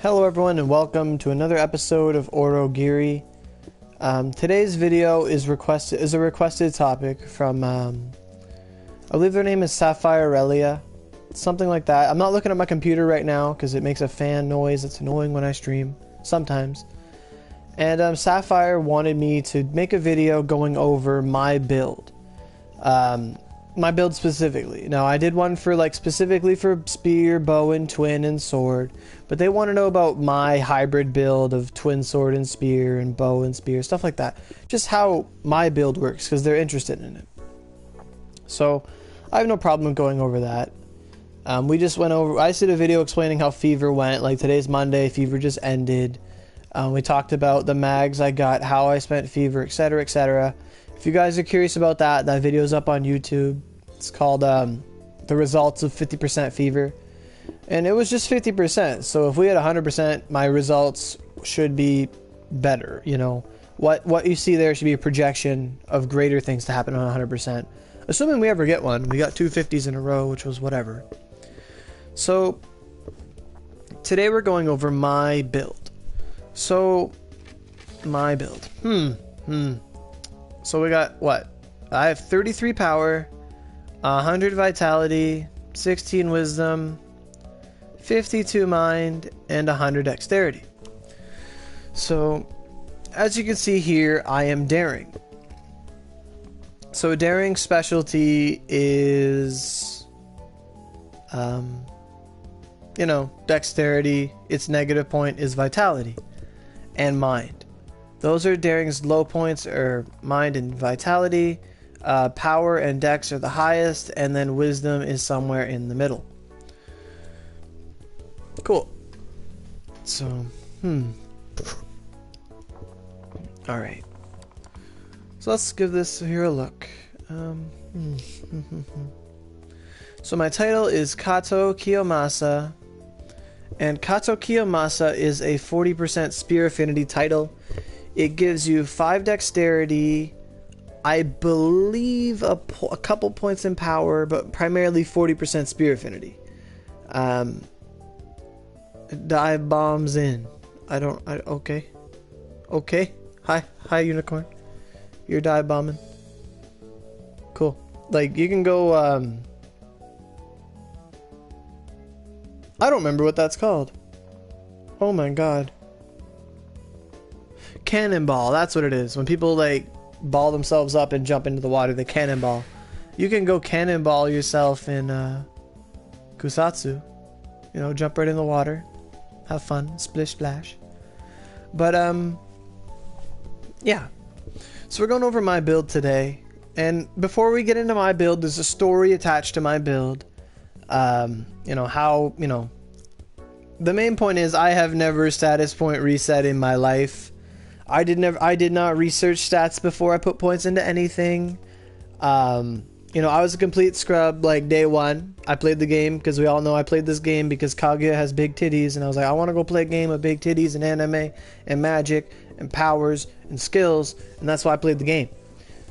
Hello everyone and welcome to another episode of Aurogiri. Today's video is a requested topic from I believe their name is Sapphirelia, something like that. I'm not looking at my computer right now because it makes a fan noise that's annoying when I stream sometimes. And Sapphire wanted me to make a video going over my build. My build specifically. Now I did one for specifically for spear, bow, and twin and sword, but they want to know about my hybrid build of twin sword and spear and bow and spear, stuff like that. Just how my build works because they're interested in it. So I have no problem going over that. We just went over, I did a video explaining how Fever went, like today's Monday, Fever just ended. We talked about the mags I got, how I spent Fever, etc, etc. If you guys are curious about that, that video's up on YouTube. It's called the results of 50% Fever. And it was just 50%. So if we had 100%, my results should be better. You know, what you see there should be a projection of greater things to happen on 100%. Assuming we ever get one. We got 250s in a row, which was whatever. So today we're going over my build. So my build. So we got what? I have 33 power, 100 vitality, 16 wisdom, 52 mind, and 100 dexterity. So as you can see here, I am daring. So daring specialty is you know, dexterity. Its negative point is vitality and mind. Those are daring's low points, are mind and vitality. Power and dex are the highest, and then wisdom is somewhere in the middle. Cool. So, alright. So let's give this here a look. So my title is Kato Kiyomasa, and Kato Kiyomasa is a 40% spear affinity title. It gives you 5 dexterity, I believe a couple points in power, but primarily 40% spear affinity. Dive bombs in. Okay. Okay. Hi unicorn. You're dive bombing. Cool. Like you can go, I don't remember what that's called. Oh my god. Cannonball, that's what it is. When people ball themselves up and jump into the water, they cannonball. You can go cannonball yourself in Kusatsu. You know, jump right in the water. Have fun. Splish splash. But yeah. So we're going over my build today. And before we get into my build, there's a story attached to my build. You know, how, you know, the main point is I have never status point reset in my life. I did not research stats before I put points into anything. You know, I was a complete scrub day one. I played the game because we all know I played this game because Kaguya has big titties, and I was like, I want to go play a game of big titties and anime and magic and powers and skills, and that's why I played the game.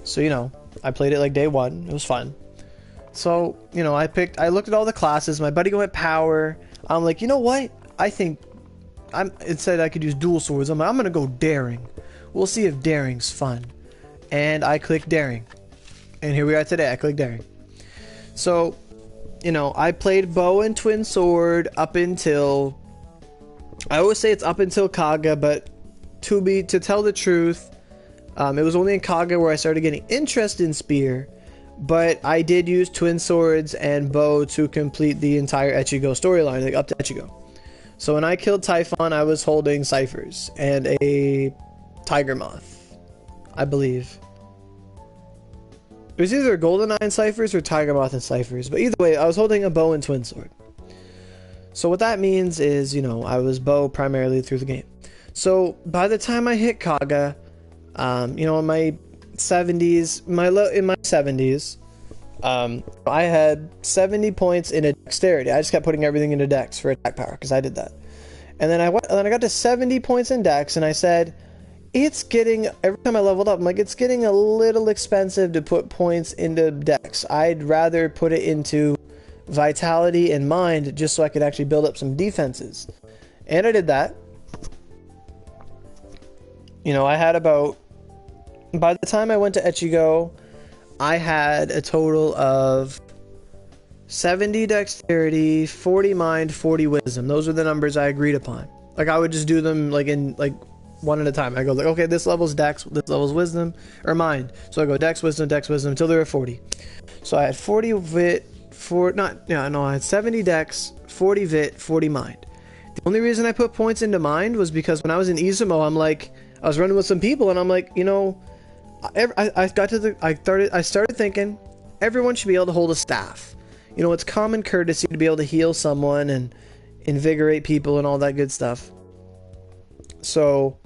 So, you know, I played it day one. It was fun. So, you know, I looked at all the classes. My buddy went power. I'm like, you know what? I think it said I could use dual swords. I'm like, I'm gonna go daring. We'll see if daring's fun. And I clicked daring. And here we are today. I clicked daring. So, you know, I played bow and twin sword up until, I always say it's up until Kaga, but to tell the truth, it was only in Kaga where I started getting interest in spear. But I did use twin swords and bow to complete the entire Echigo storyline, up to Echigo. So when I killed Typhon, I was holding ciphers and a tiger moth, I believe. It was either golden eye and ciphers or tiger moth and ciphers, but either way, I was holding a bow and twin sword. So what that means is, you know, I was bow primarily through the game. So by the time I hit Kaga, you know, in my 70s, in my 70s, I had 70 points in a dexterity. I just kept putting everything into dex for attack power because I did that. And then I got to 70 points in dex, and I said, it's getting, every time I leveled up, I'm like, it's getting a little expensive to put points into dex. I'd rather put it into vitality and mind just so I could actually build up some defenses. And I did that. You know, I had about, by the time I went to Ichigo, I had a total of 70 dexterity, 40 mind, 40 wisdom. Those were the numbers I agreed upon. Like, I would just do them like in like one at a time. I go like, okay, this level's dex, this level's wisdom or mind. So I go dex, wisdom, until they're at 40. So I had 40 vit, I had 70 dex, 40 vit, 40 mind. The only reason I put points into mind was because when I was in Izumo, I was running with some people and I'm like, you know, I started thinking everyone should be able to hold a staff. You know, it's common courtesy to be able to heal someone and invigorate people and all that good stuff. So,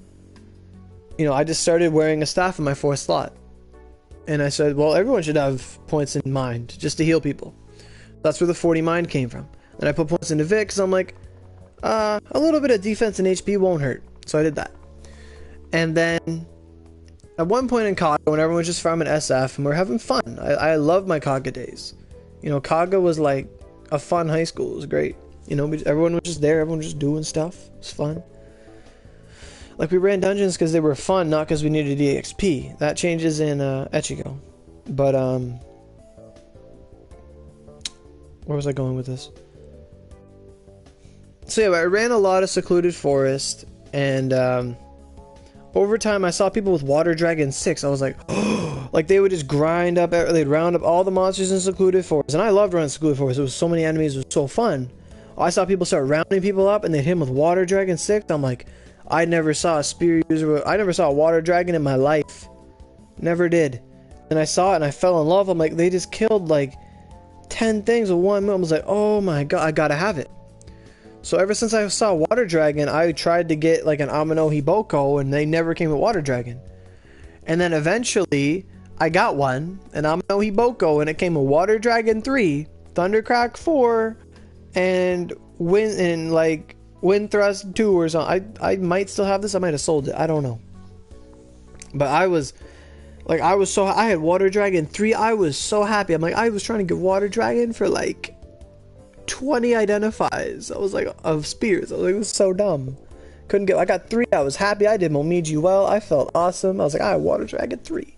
you know, I just started wearing a staff in my 4th slot. And I said, well, everyone should have points in mind just to heal people. That's where the 40 mind came from. And I put points into Vic because I'm like, a little bit of defense and HP won't hurt. So I did that. And then at one point in Kaga, when everyone was just farming SF and we're having fun, I love my Kaga days. You know, Kaga was like a fun high school. It was great. You know, everyone was just there. Everyone was just doing stuff. It was fun. Like, we ran dungeons because they were fun, not because we needed EXP. That changes in Ichigo. But, where was I going with this? So, yeah, I ran a lot of Secluded Forest, and, over time, I saw people with Water Dragon 6. I was like, oh, like they would just they'd round up all the monsters in Secluded Forest. And I loved running Secluded Forest. It was so many enemies. It was so fun. I saw people start rounding people up and they'd hit him with Water Dragon 6. I'm like, I never saw a spear user. I never saw a Water Dragon in my life. Never did. And I saw it and I fell in love. I'm like, they just killed like 10 things with one move. I was like, oh my god, I gotta have it. So ever since I saw Water Dragon, I tried to get like an Amino Hiboko, and they never came with Water Dragon. And then eventually, I got one, an Amino Hiboko, and it came with Water Dragon 3, Thundercrack 4, and Wind Thrust 2 or something. I might still have this. I might have sold it. I don't know. But I had Water Dragon 3. I was so happy. I'm like, I was trying to get Water Dragon for like 20 identifies. I was like, of spears. I was like, it was so dumb. I got 3. I was happy. I did Momiji well. I felt awesome. I was like, I had Water Dragon 3.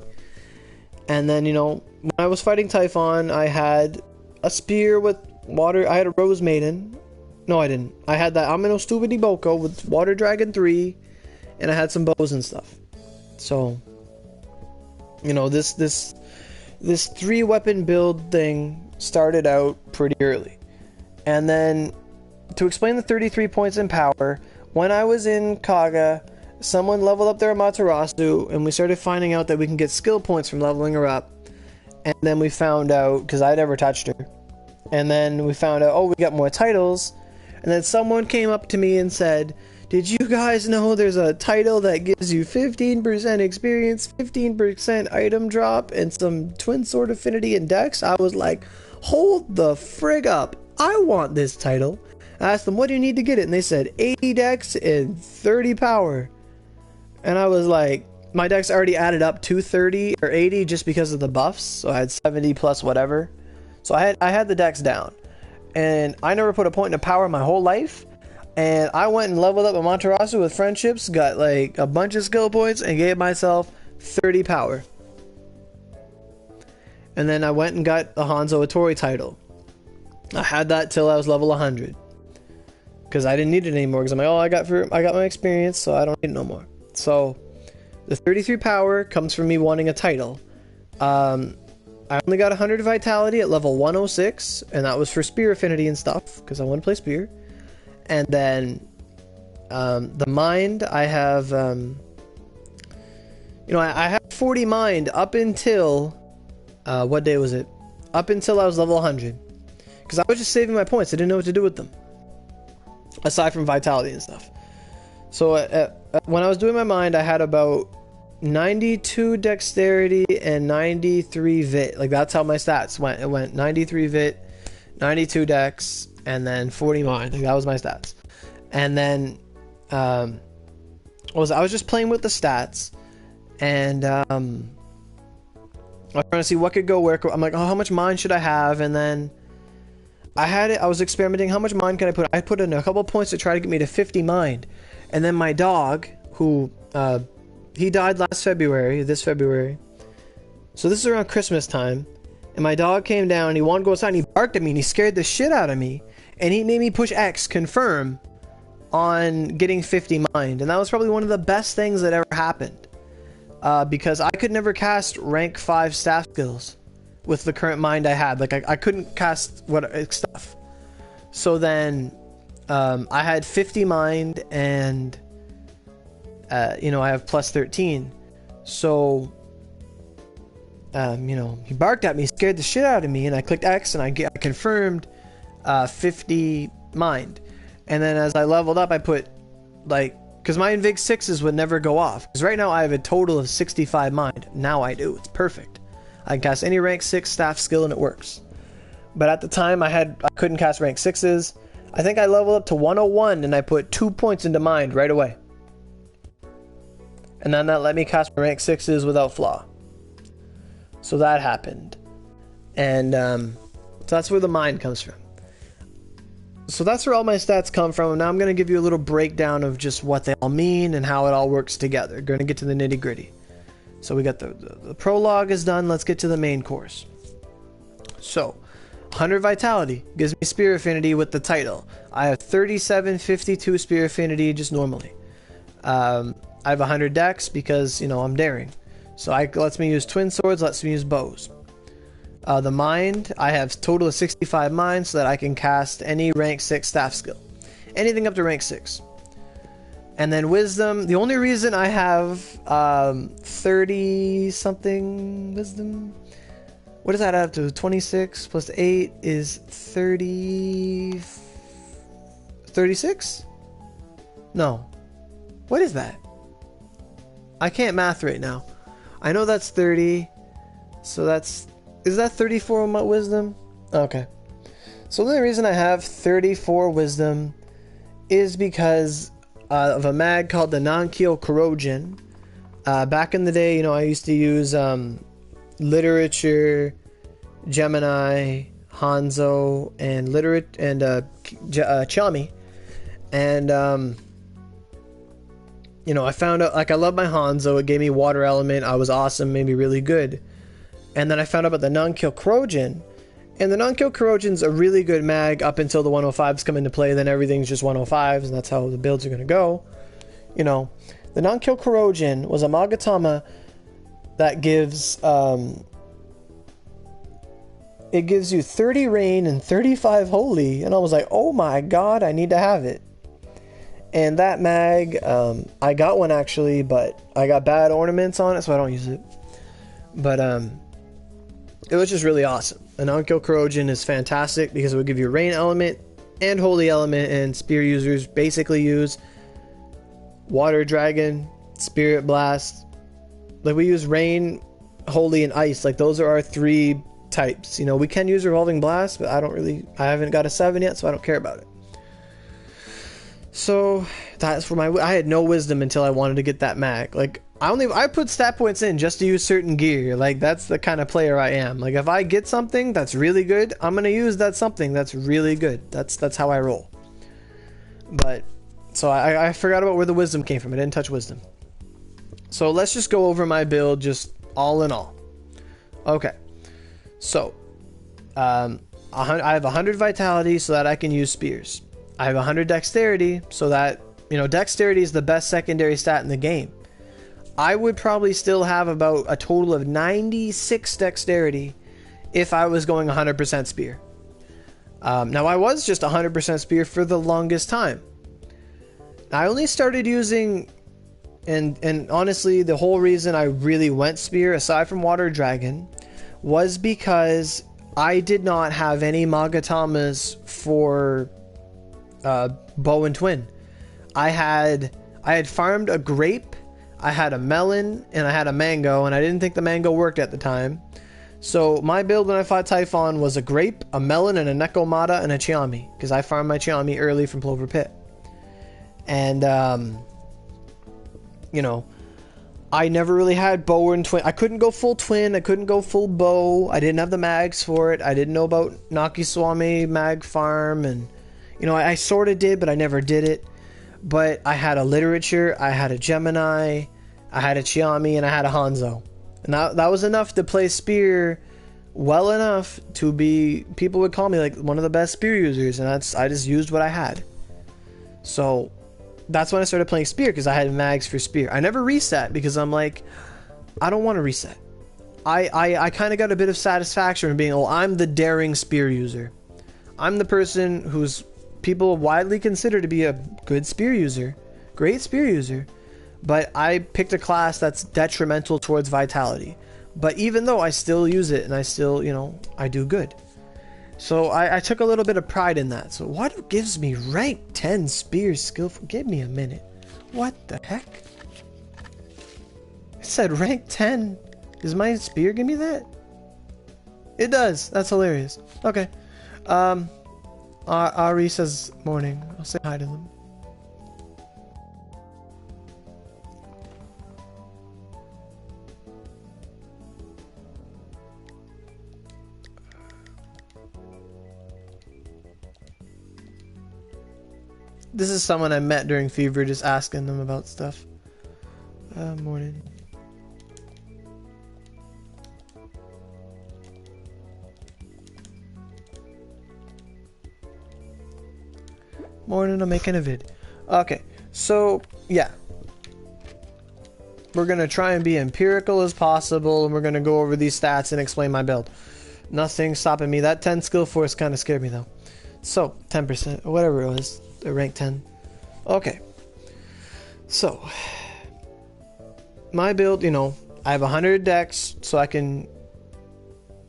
And then, you know, when I was fighting Typhon, I had a spear with water. I had a Rose Maiden. No, I didn't. I had that Amino Stupid Iboko with Water Dragon 3, and I had some bows and stuff. So, you know, this 3-weapon build thing started out pretty early. And then, to explain the 33 points in power, when I was in Kaga, someone leveled up their Amaterasu, and we started finding out that we can get skill points from leveling her up. And then we found out, because I never touched her, and then we found out, oh, we got more titles. And then someone came up to me and said, did you guys know there's a title that gives you 15% experience, 15% item drop, and some Twin Sword Affinity and Dex? I was like, hold the frig up. I want this title. I asked them, what do you need to get it? And they said 80 dex and 30 power. And I was like, my dex already added up to 30 or 80 just because of the buffs. So I had 70 plus whatever. So I had the dex down. And I never put a point into power my whole life. And I went and leveled up Amaterasu with friendships, got like a bunch of skill points, and gave myself 30 power. And then I went and got the Hanzo Ittori title. I had that till I was level 100. Because I didn't need it anymore. Because I'm like, oh, I got my experience, so I don't need it no more. So, the 33 power comes from me wanting a title. I only got 100 vitality at level 106. And that was for spear affinity and stuff. Because I want to play spear. And then, the mind, I have, I had 40 mind up until, what day was it? Up until I was level 100. Because I was just saving my points. I didn't know what to do with them. Aside from vitality and stuff. So when I was doing my mind, I had about 92 dexterity and 93 vit. Like, that's how my stats went. It went 93 vit, 92 dex, and then 40 mind. Like, that was my stats. And then I was just playing with the stats. And I was trying to see what could go where. I'm like, oh, how much mind should I have? And then I had it. I was experimenting. How much mind can I put? I put in a couple points to try to get me to 50 mind, and then my dog, who he died this February. So this is around Christmas time, and my dog came down. And he wanted to go outside. And he barked at me, and he scared the shit out of me. And he made me push X confirm on getting 50 mind, and that was probably one of the best things that ever happened, because I could never cast rank 5 staff skills with the current mind I had. Like I couldn't cast stuff. So then I had 50 mind, and you know, I have plus 13. So you know, he barked at me, scared the shit out of me, and I clicked X, and I confirmed 50 mind. And then as I leveled up, I put, like, because my Invig 6s would never go off. Because right now I have a total of 65 mind. Now I do. It's perfect. I can cast any rank 6 staff skill and it works. But at the time I couldn't cast rank 6s. I think I leveled up to 101 and I put 2 points into mind right away. And then that let me cast my rank 6s without flaw. So that happened. And so that's where the mind comes from. So that's where all my stats come from. And now I'm going to give you a little breakdown of just what they all mean and how it all works together. Going to get to the nitty gritty. So we got the prologue is done. Let's get to the main course. So 100 vitality gives me spear affinity with the title. I have 3752 spear affinity just normally. I have 100 dex because, you know, I'm daring. So it lets me use twin swords, lets me use bows. The mind, I have total of 65 mind so that I can cast any rank 6 staff skill. Anything up to rank 6. And then wisdom, the only reason I have 30 something wisdom, what does that add up to? 26 plus 8 is 30... 36? No. What is that? I can't math right now. I know that's 30, so that's... Is that 34 on my wisdom? Okay. So the only reason I have 34 wisdom is because of a mag called the Gako-chan. Back in the day, you know, I used to use literature, Gemini, Hanzo, and Chami. And you know, I found out, like, I love my Hanzo. It gave me water element. I was awesome, made me really good. And then I found out about the Gako-chan, and the Gako-chan's a really good mag up until the 105s come into play. Then everything's just 105s, and that's how the builds are going to go. You know, the Gako-chan was a Magatama that gives it gives you 30 rain and 35 holy, and I was like, oh my god, I need to have it. And that mag, I got one actually, but I got bad ornaments on it, so I don't use it. But it was just really awesome. And Gako-chan is fantastic because it would give you rain element and holy element, and spear users basically use water dragon, spirit blast. Like, we use rain, holy, and ice. Like, those are our 3 types. You know, we can use revolving blast, but I haven't got a 7 yet, so I don't care about it. So that's for I had no wisdom until I wanted to get that mag. Like, I put stat points in just to use certain gear. Like, that's the kind of player I am. Like, if I get something that's really good, I'm gonna use that something that's really good. That's how I roll. But so I forgot about where the wisdom came from. I didn't touch wisdom. So let's just go over my build, just all in all. Okay. So I have 100 vitality so that I can use spears. I have 100 dexterity so that, you know, dexterity is the best secondary stat in the game. I would probably still have about a total of 96 dexterity if I was going 100% spear. Now, I was just 100% spear for the longest time. I only started using, and honestly, the whole reason I really went spear, aside from water dragon, was because I did not have any Magatamas for bow and twin. I had farmed a grape, I had a melon, and I had a mango, and I didn't think the mango worked at the time. So my build when I fought Typhon was a grape, a melon, and a Nekomata, and a Chiami, because I farmed my Chiami early from Plover Pit. And you know, I never really had bow and twin. I couldn't go full twin. I couldn't go full bow. I didn't have the mags for it. I didn't know about Nakiswami mag farm, and you know, I sort of did, but I never did it. But I had a literature, I had a Gemini, I had a Chiami, and I had a Hanzo, and that was enough to play spear well enough to be. People would call me like one of the best spear users, and I just used what I had. So that's when I started playing spear, because I had mags for spear. I never reset because I'm like, I don't want to reset. I kind of got a bit of satisfaction in being, oh, I'm the daring spear user. I'm the person who's people widely consider to be a good spear user, great spear user, but I picked a class that's detrimental towards vitality. But even though I still use it and I still, you know, I do good. So I took a little bit of pride in that. So what gives me rank 10 spear skillful? Give me a minute. What the heck? It said rank 10. Does my spear give me that? It does. That's hilarious. Okay. Ari says morning. I'll say hi to them. This is someone I met during Fever, just asking them about stuff. Morning. Morning, I'm making a vid. Okay, so, yeah. We're going to try and be empirical as possible, and we're going to go over these stats and explain my build. Nothing stopping me. That 10 skill force kind of scared me, though. So, 10%, or whatever it was. Rank 10. Okay. So, my build, you know, I have 100 dex, so I can,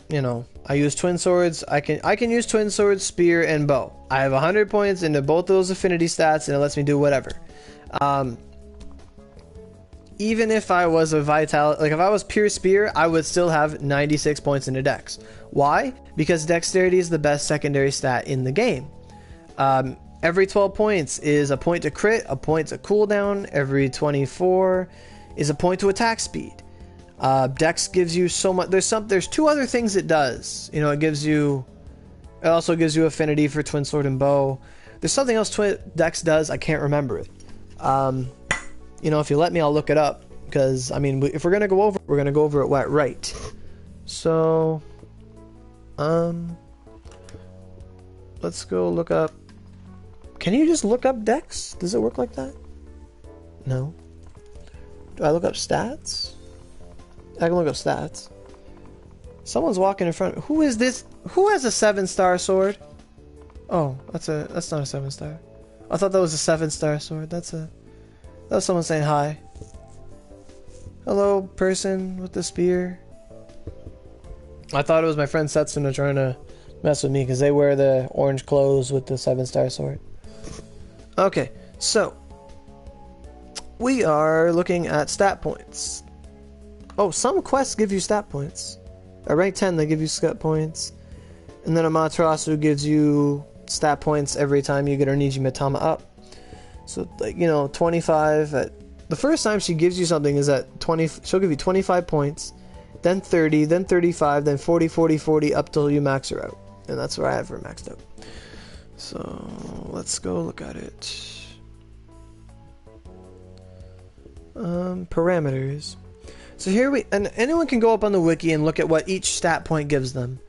you know, I use twin swords. I can use twin swords, spear, and bow. I have 100 points into both of those affinity stats, and it lets me do whatever. Even if I was a vitality, like if I was pure spear, I would still have 96 points into dex. Why? Because dexterity is the best secondary stat in the game. Every 12 points is a point to crit, a point to cooldown. Every 24 is a point to attack speed. Dex gives you so much. There's two other things it does. You know, it also gives you affinity for twin sword and bow. There's something else Dex does. I can't remember it. You know, if you let me, I'll look it up. Because I mean, if we're gonna go over, we're gonna go over it right. So, let's go look up. Can you just look up Dex? Does it work like that? No. Do I look up stats? I can look up stats. Someone's walking in front. Who is this? Who has a 7-star sword? Oh, that's not a 7-star. I thought that was a 7-star sword. That was someone saying hi. Hello, person with the spear. I thought it was my friend Setsuna trying to mess with me because they wear the orange clothes with the 7-star sword. Okay, so we are looking at stat points. Oh, some quests give you stat points. At rank 10, they give you stat points. And then Amaterasu gives you stat points every time you get Onigiri Magatama up. So, like, you know, 25 at... The first time she gives you something is at 20... She'll give you 25 points, then 30, then 35, then 40, 40, 40, up till you max her out. And that's where I have her maxed out. So, let's go look at it. Parameters. So here and anyone can go up on the wiki and look at what each stat point gives them.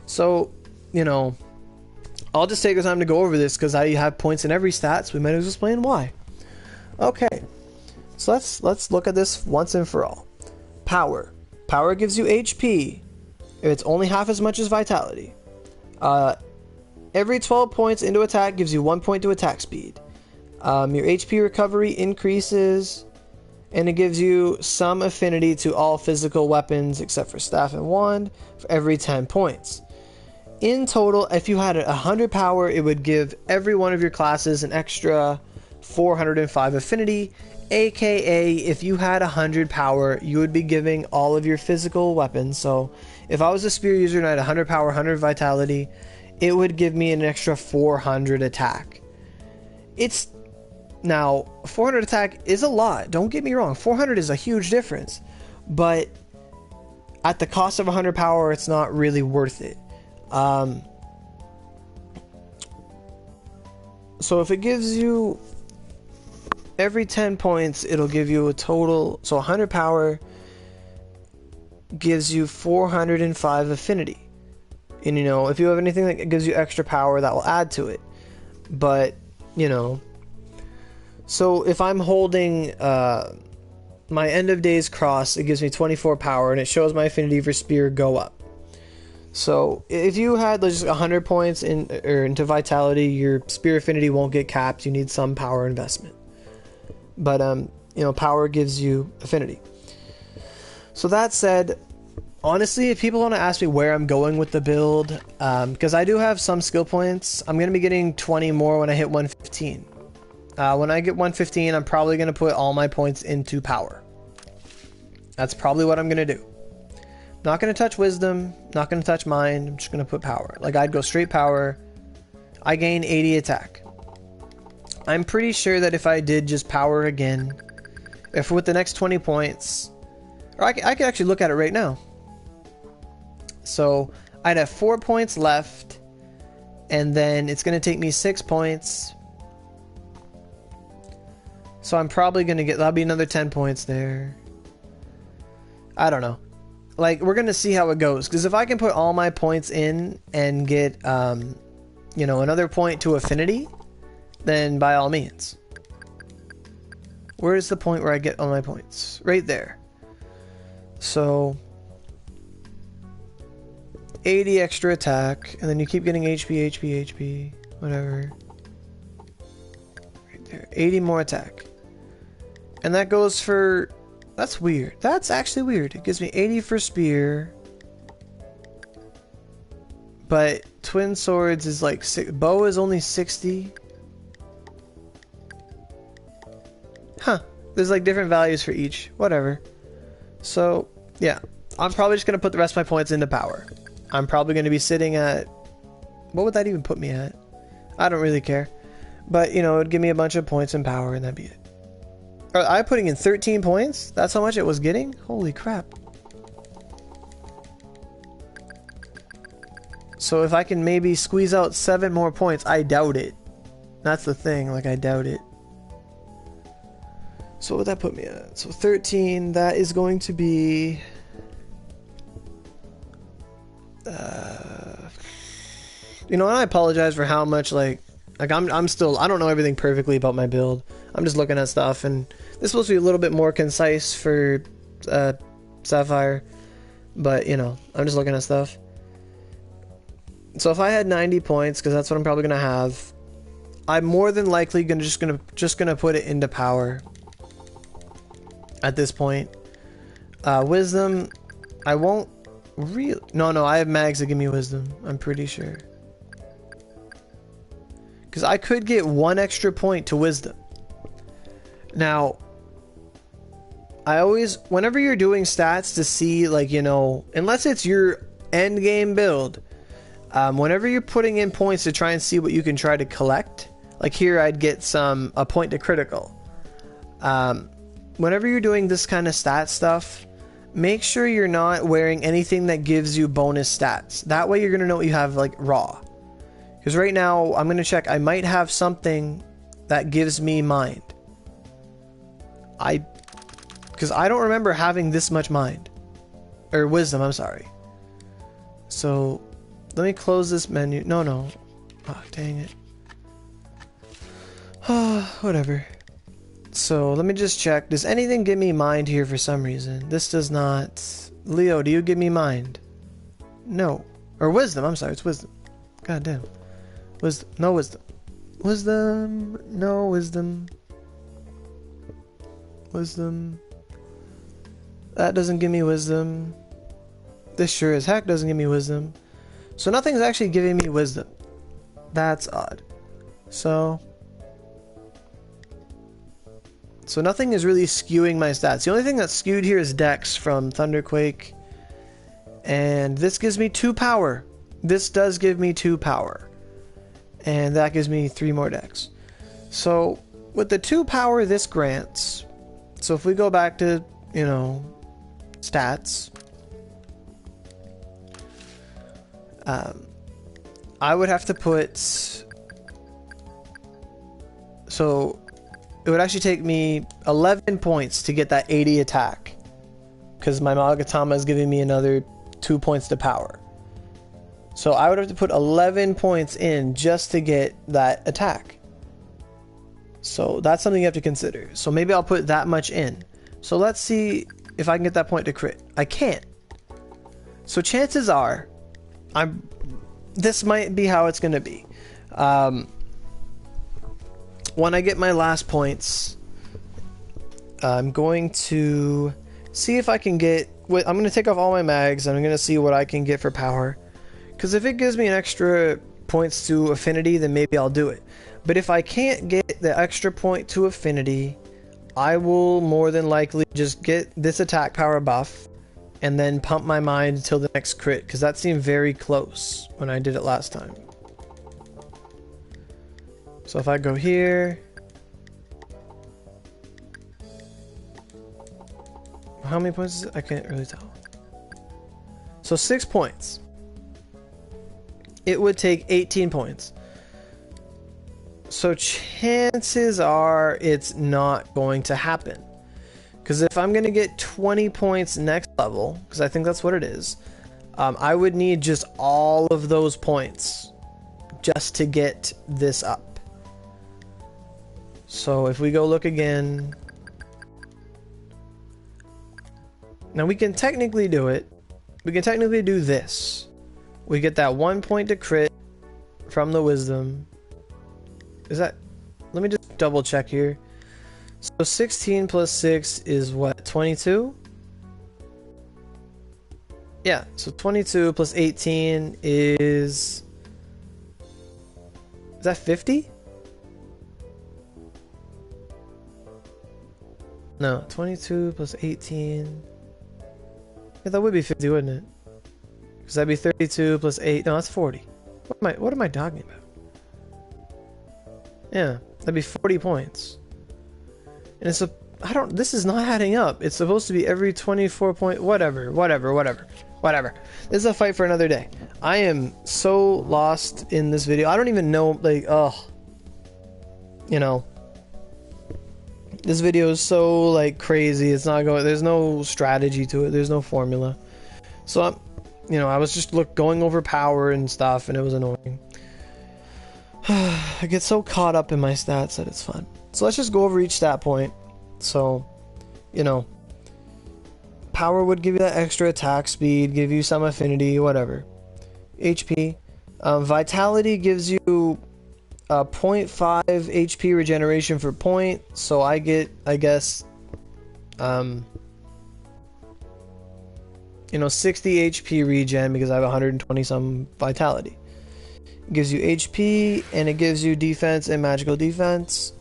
So, you know, I'll just take the time to go over this because I have points in every stat, so we might as well explain why. Okay, so let's look at this once and for all. Power. Power gives you HP if it's only half as much as vitality. Every 12 points into attack gives you 1 point to attack speed. Your HP recovery increases, and it gives you some affinity to all physical weapons except for staff and wand for every 10 points. In total, if you had 100 power, it would give every one of your classes an extra 405 affinity, aka if you had 100 power, you would be giving all of your physical weapons. So if I was a spear user and I had 100 power, 100 vitality, it would give me an extra 400 attack. It's Now, 400 attack is a lot. Don't get me wrong. 400 is a huge difference. But at the cost of 100 power, it's not really worth it. So if it gives you every 10 points, it'll give you a total. So 100 power gives you 405 affinity. And you know, if you have anything that gives you extra power, that will add to it. But, you know, so if I'm holding my end of days cross, it gives me 24 power, and it shows my affinity for spear go up. So if you had just 100 points into vitality, your spear affinity won't get capped. You need some power investment. But you know, power gives you affinity. So that said, honestly, if people want to ask me where I'm going with the build, because I do have some skill points, I'm going to be getting 20 more when I hit 115. When I get 115, I'm probably going to put all my points into power. That's probably what I'm going to do. Not going to touch wisdom, not going to touch mind, I'm just going to put power. Like, I'd go straight power. I gain 80 attack. I'm pretty sure that if I did just power again, if with the next 20 points, or I could actually look at it right now. So I'd have 4 points left, and then it's going to take me 6 points. So I'm probably going to get, that'll be another 10 points there. I don't know. Like, we're going to see how it goes. Because if I can put all my points in and get, you know, another point to affinity, then by all means. Where's the point where I get all my points? Right there. So 80 extra attack, and then you keep getting HP, whatever. Right there. 80 more attack. And that goes for... That's weird. That's actually weird. It gives me 80 for spear. But twin swords is like... Bow is only 60. Huh. There's like different values for each. Whatever. So, yeah. I'm probably just going to put the rest of my points into power. I'm probably going to be sitting at... What would that even put me at? I don't really care. But, you know, it would give me a bunch of points in power, and that'd be it. I'm putting in 13 points? That's how much it was getting? Holy crap. So if I can maybe squeeze out 7 more points, I doubt it. That's the thing, like, I doubt it. So what would that put me at? So 13, that is going to be... you know, and I apologize for how much, like I'm still, I don't know everything perfectly about my build. I'm just looking at stuff, and this is supposed to be a little bit more concise for Sapphire, but you know, I'm just looking at stuff. So if I had 90 points, because that's what I'm probably gonna have, I'm more than likely just gonna put it into power at this point. Wisdom, I won't really. No, I have mags that give me wisdom. I'm pretty sure. Because I could get 1 extra point to wisdom. Now, I always, whenever you're doing stats to see, like, you know, unless it's your end game build, whenever you're putting in points to try and see what you can try to collect, like here I'd get a point to critical. Whenever you're doing this kind of stat stuff, make sure you're not wearing anything that gives you bonus stats. That way you're going to know what you have, like, raw. Because right now, I'm going to check. I might have something that gives me mind. Because I don't remember having this much mind. Or wisdom, I'm sorry. So, let me close this menu. No. Oh, dang it. Whatever. So, let me just check. Does anything give me mind here for some reason? This does not. Leo, do you give me mind? No. Or wisdom, I'm sorry. It's wisdom. God damn. Wisdom. No wisdom. Wisdom. No wisdom. Wisdom. That doesn't give me wisdom. This sure as heck doesn't give me wisdom. So nothing's actually giving me wisdom. That's odd. So nothing is really skewing my stats. The only thing that's skewed here is Dex from Thunderquake. And this gives me 2 power. This does give me 2 power. And that gives me 3 more Dex. So with the 2 power this grants, so if we go back to, you know, stats, I would have to put, so it would actually take me 11 points to get that 80 attack, because my Magatama is giving me another 2 points to power. So I would have to put 11 points in just to get that attack. So that's something you have to consider. So maybe I'll put that much in. So let's see if I can get that point to crit. I can't. So chances are, this might be how it's going to be. When I get my last points, I'm going to see if I can get... I'm going to take off all my mags, and I'm going to see what I can get for power. Because if it gives me an extra points to affinity, then maybe I'll do it. But if I can't get the extra point to affinity, I will more than likely just get this attack power buff and then pump my mind until the next crit, because that seemed very close when I did it last time. So if I go here, how many points is it? I can't really tell. So 6 points. It would take 18 points. So chances are it's not going to happen. Because if I'm going to get 20 points next level, because I think that's what it is, I would need just all of those points just to get this up. So if we go look again, now we can technically do it. We can technically do this. We get that 1 point to crit from the wisdom. Is that... Let me just double check here. So 16 plus 6 is what? 22? Yeah, so 22 plus 18 is... Is that 50? No, 22 plus 18... Yeah, that would be 50, wouldn't it? Because that'd be 32 plus 8. No, that's 40. What am I talking about? Yeah, that'd be 40 points. And it's this is not adding up. It's supposed to be every 24 point, whatever. This is a fight for another day. I am so lost in this video. I don't even know, like, you know, this video is so, like, crazy. It's not going, there's no strategy to it. There's no formula. So you know, I was just going over power and stuff, and it was annoying. I get so caught up in my stats that it's fun. So let's just go over each stat point. So, you know, power would give you that extra attack speed, give you some affinity, whatever. HP. Vitality gives you 0.5 HP regeneration for point. So I get, I guess, you know, 60 HP regen because I have 120 some vitality. It gives you HP, and it gives you defense and magical defense.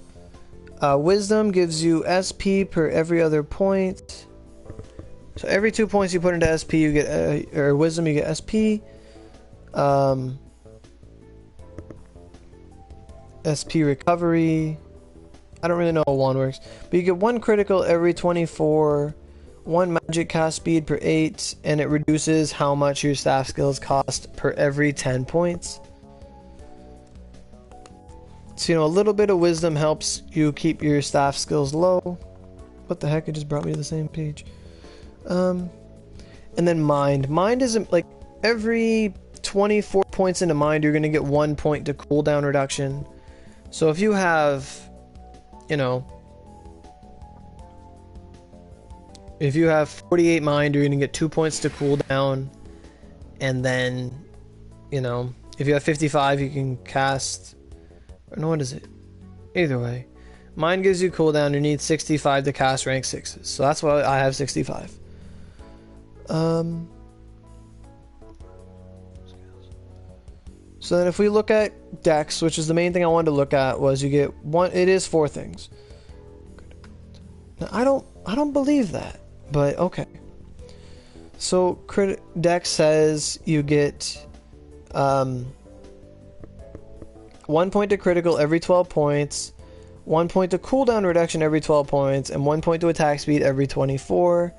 Wisdom gives you SP per every other point. So every 2 points you put into SP, you get, or Wisdom, you get SP. SP recovery. I don't really know how 1 works, but you get 1 critical every 24. 1 magic cast speed per 8, and it reduces how much your staff skills cost per every 10 points. So, you know, a little bit of wisdom helps you keep your staff skills low. What the heck? It just brought me to the same page. And then mind. Mind isn't like every 24 points into mind, you're going to get 1 point to cooldown reduction. So if you have, you know, if you have 48 mind, you're going to get 2 points to cooldown. And then, you know, if you have 55, you can cast... Or no, what is it? Either way. Mind gives you cooldown. You need 65 to cast rank 6s. So that's why I have 65. So then if we look at Dex, which is the main thing I wanted to look at, was you get one... It is 4 things. Now, I don't believe that. But okay. So Dex says you get 1 point to critical every 12 points, 1 point to cooldown reduction every 12 points, and 1 point to attack speed every 24.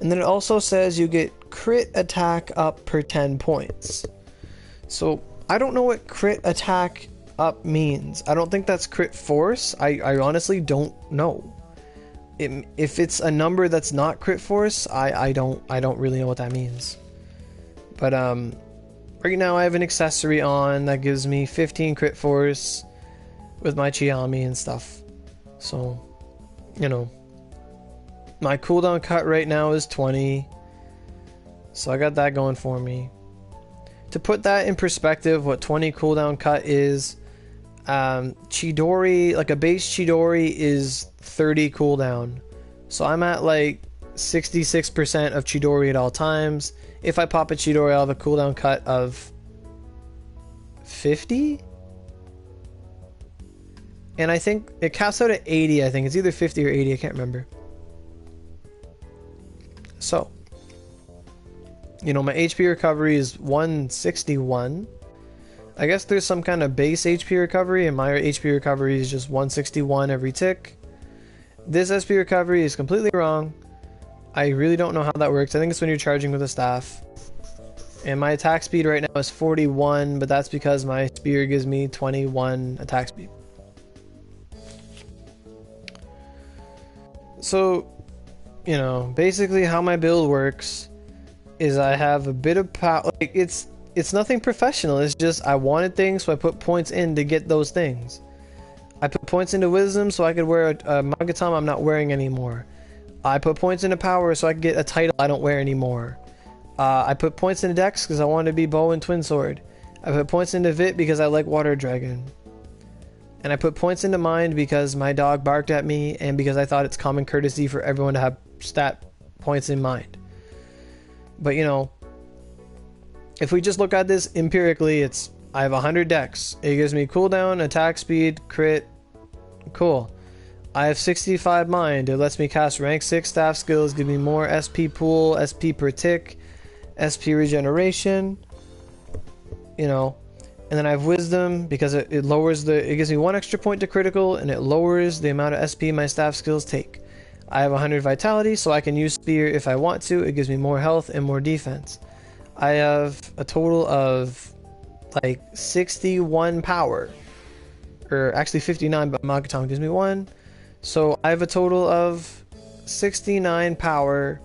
And then it also says you get crit attack up per 10 points. So I don't know what crit attack up means. I don't think that's crit force. I honestly don't know. If it's a number that's not crit force, I don't really know what that means. But right now I have an accessory on that gives me 15 crit force with my Chiami and stuff. So, you know, my cooldown cut right now is 20. So I got that going for me. To put that in perspective, what 20 cooldown cut is, Chidori, like a base Chidori is 30 cooldown. So I'm at like 66% of Chidori at all times. If I pop a Chidori, I'll have a cooldown cut of 50? And I think it caps out at 80, I think. It's either 50 or 80, I can't remember. So, you know, my HP recovery is 161. I guess there's some kind of base HP recovery, and my HP recovery is just 161 every tick. This SP recovery is completely wrong. I really don't know how that works. I think it's when you're charging with a staff. And my attack speed right now is 41, but that's because my spear gives me 21 attack speed. So, you know, basically how my build works is I have a bit of power. Like, it's nothing professional. It's just I wanted things, so I put points in to get those things. I put points into wisdom so I could wear a Magatama I'm not wearing anymore. I put points into power so I could get a title I don't wear anymore. I put points into dex because I wanted to be bow and twin sword. I put points into vit because I like water dragon. And I put points into mind because my dog barked at me and because I thought it's common courtesy for everyone to have stat points in mind. But you know, if we just look at this empirically, I have 100 dex. It gives me cooldown, attack speed, crit. Cool. I have 65 mind. It lets me cast rank 6 staff skills, give me more SP pool, SP per tick, SP regeneration. You know. And then I have wisdom because it gives me 1 extra point to critical, and it lowers the amount of SP my staff skills take. I have 100 vitality, so I can use spear if I want to. It gives me more health and more defense. I have a total of like 61 power, or actually 59, but Magatama gives me 1. So I have a total of 69 power,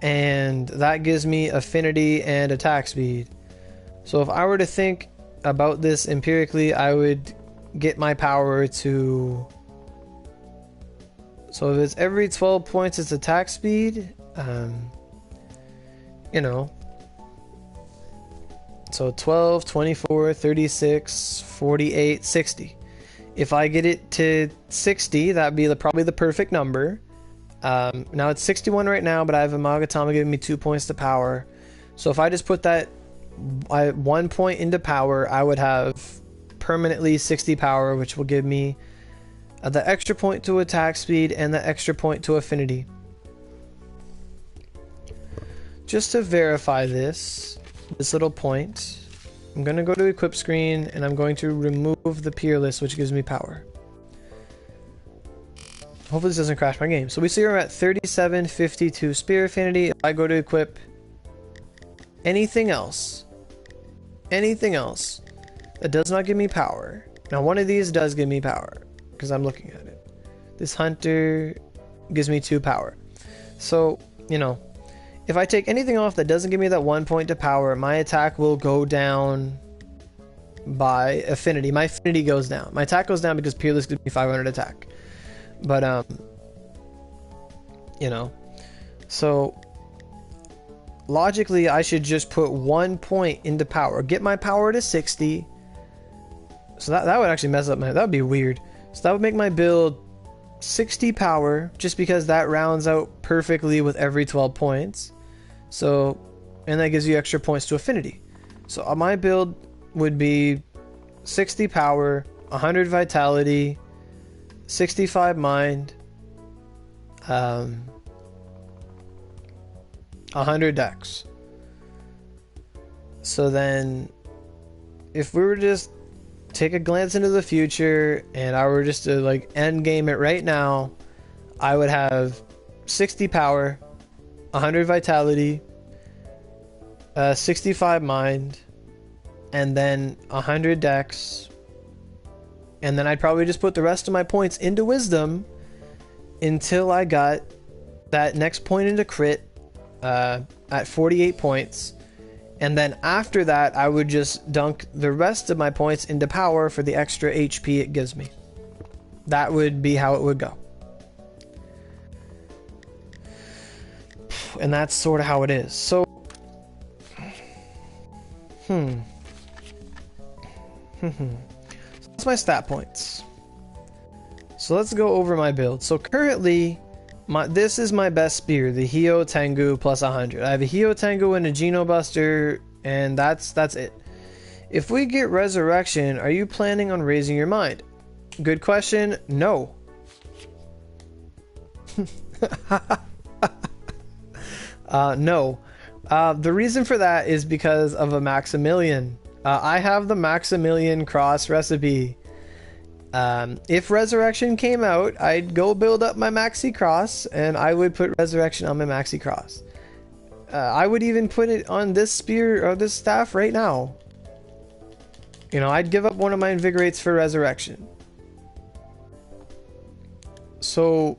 and that gives me affinity and attack speed. So if I were to think about this empirically, I would get my power to, so if it's every 12 points it's attack speed, you know, so 12, 24, 36, 48, 60. If I get it to 60, that'd be probably the perfect number. Now it's 61 right now, but I have a Magatama giving me 2 points to power. So if I just put that 1 point into power, I would have permanently 60 power, which will give me the extra point to attack speed and the extra point to affinity. Just to verify this little point, I'm going to go to equip screen and I'm going to remove the peerless, which gives me power. Hopefully this doesn't crash my game. So we see we're at 3752 spear affinity. If I go to equip anything else that does not give me power. Now one of these does give me power because I'm looking at it. This hunter gives me 2 power. So, you know, if I take anything off that doesn't give me that 1 point to power, my attack will go down by affinity. My affinity goes down. My attack goes down because peerless gives me 500 attack. But you know, so logically I should just put 1 point into power, get my power to 60. So that would actually mess up that would be weird. So that would make my build 60 power, just because that rounds out perfectly with every 12 points. So, and that gives you extra points to affinity. So my build would be 60 power, 100 vitality, 65 mind, 100 dex. So then, if we were just take a glance into the future and I were just to like end game it right now, I would have 60 power, 100 vitality, 65 mind, and then 100 dex, and then I'd probably just put the rest of my points into wisdom until I got that next point into crit at 48 points, and then after that I would just dunk the rest of my points into power for the extra HP it gives me. That would be how it would go. And that's sort of how it is. So so that's my stat points. So let's go over my build. So currently this is my best spear, the Hio Tengu plus 100. I have a Hio Tengu and a Geno Buster, and that's it. If we get Resurrection, are you planning on raising your mind? Good question. No. No. The reason for that is because of a Maximilian. I have the Maximilian cross recipe. If Resurrection came out, I'd go build up my Maxi Cross, and I would put Resurrection on my Maxi Cross. I would even put it on this spear or this staff right now. You know, I'd give up one of my Invigorates for Resurrection. So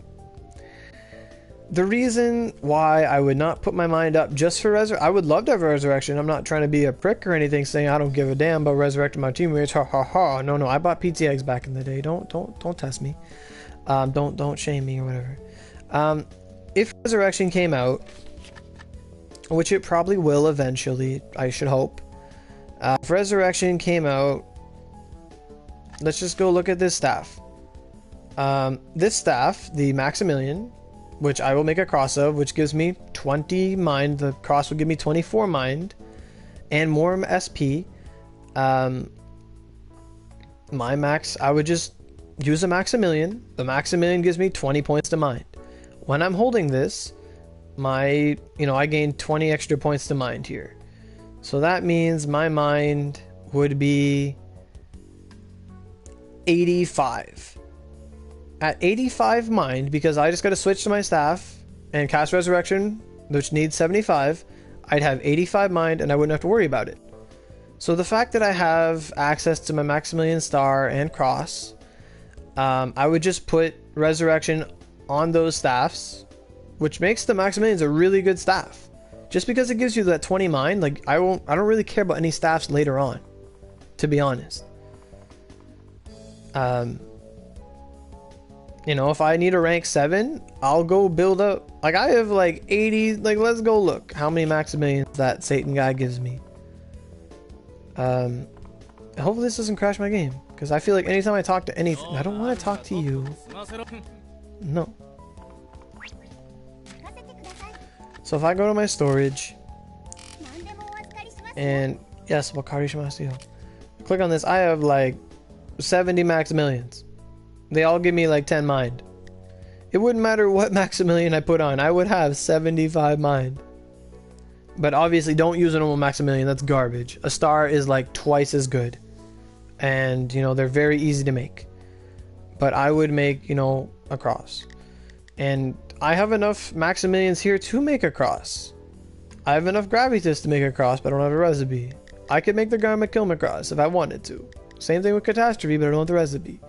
the reason why I would not put my mind up just for I would love to have Resurrection. I'm not trying to be a prick or anything, saying I don't give a damn about resurrecting my teammates. Ha ha ha. No, I bought PTX back in the day. Don't test me. Don't shame me or whatever. If Resurrection came out, which it probably will eventually, I should hope. If Resurrection came out, let's just go look at this staff. This staff, the Maximilian, which I will make a cross of, which gives me 20 mind. The cross will give me 24 mind and more SP. My max, I would just use a Maximilian. The Maximilian gives me 20 points to mind. When I'm holding this, I gain 20 extra points to mind here. So that means my mind would be 85. At 85 mind, because I just got to switch to my staff and cast Resurrection, which needs 75, I'd have 85 mind and I wouldn't have to worry about it. So the fact that I have access to my Maximilian Star and Cross, I would just put Resurrection on those staffs, which makes the Maximilians a really good staff. Just because it gives you that 20 mind, like I don't really care about any staffs later on, to be honest. You know, if I need a rank 7, I'll go build up. Like, I have like 80. Like, let's go look how many Maximilians that Satan guy gives me. Hopefully this doesn't crash my game, because I feel like anytime I talk to anything, I don't want to talk to you. No. So if I go to my storage, and yes, Wakari Shimasu, click on this, I have like 70 Maximilians. They all give me like 10 mind. It wouldn't matter what Maximilian I put on, I would have 75 mind. But obviously don't use a normal Maximilian, that's garbage. A star is like twice as good. And, you know, they're very easy to make. But I would make, you know, a cross. And I have enough Maximilians here to make a cross. I have enough Gravitas to make a cross, but I don't have a recipe. I could make the Garma Kilma cross if I wanted to. Same thing with Catastrophe, but I don't have the recipe.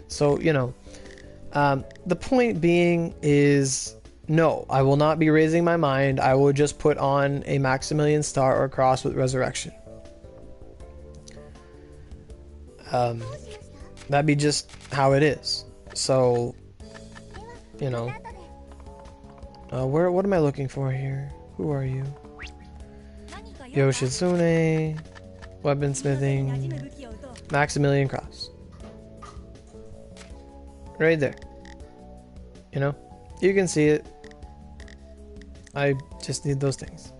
So, you know, the point being is, no, I will not be raising my mind. I will just put on a Maximilian Star or Cross with Resurrection. That'd be just how it is. So, you know, what am I looking for here? Who are you? Yoshitsune, Weaponsmithing, Maximilian Cross. Right there. You know, you can see it. I just need those things.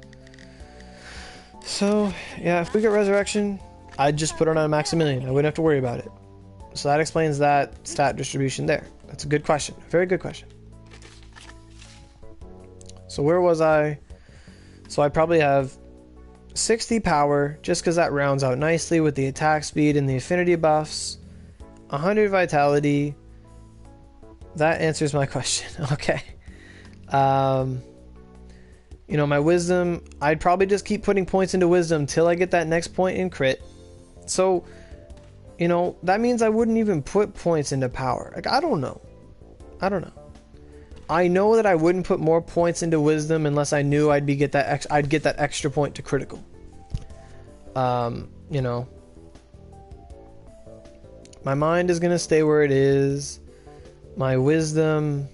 So yeah, if we get Resurrection, I'd just put it on a Maximilian. I wouldn't have to worry about it. So that explains that stat distribution there. That's a good question. A very good question. So where was I? So I probably have 60 power, just because that rounds out nicely with the attack speed and the affinity buffs. 100 vitality. That answers my question. Okay. You know, my wisdom, I'd probably just keep putting points into wisdom till I get that next point in crit. So, you know, that means I wouldn't even put points into power. Like, I don't know. I know that I wouldn't put more points into wisdom unless I knew I'd get that extra point to critical. You know, my mind is gonna stay where it is. My wisdom,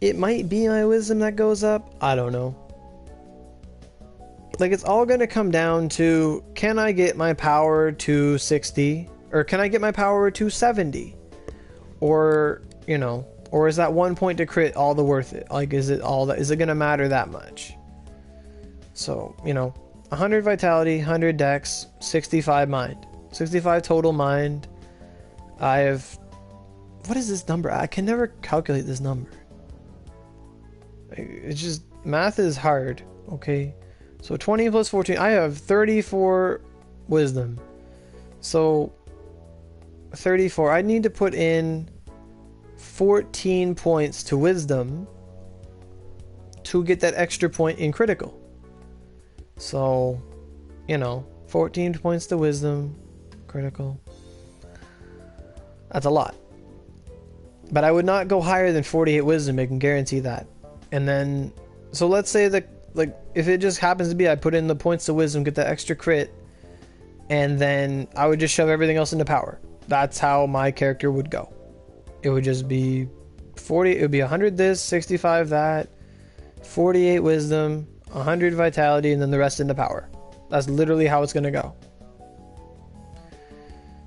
it might be my wisdom that goes up. I don't know. Like, it's all gonna come down to, can I get my power to 60, or can I get my power to 70, or, you know, or is that 1 point to crit all the worth it? Like, is it gonna matter that much? So, you know, 100 vitality, 100 dex, 65 mind, 65 total mind. I have, what is this number? I can never calculate this number. It's just, math is hard. Okay, so 20 plus 14, I have 34 wisdom. So 34, I need to put in 14 points to wisdom to get that extra point in critical. So, you know, 14 points to wisdom, critical. That's a lot. But I would not go higher than 48 wisdom, I can guarantee that. And then, so let's say that, like, if it just happens to be I put in the points to wisdom, get that extra crit, and then I would just shove everything else into power. That's how my character would go. It would just be 40, it would be 100 this, 65 that, 48 wisdom, 100 vitality, and then the rest into power. That's literally how it's gonna go.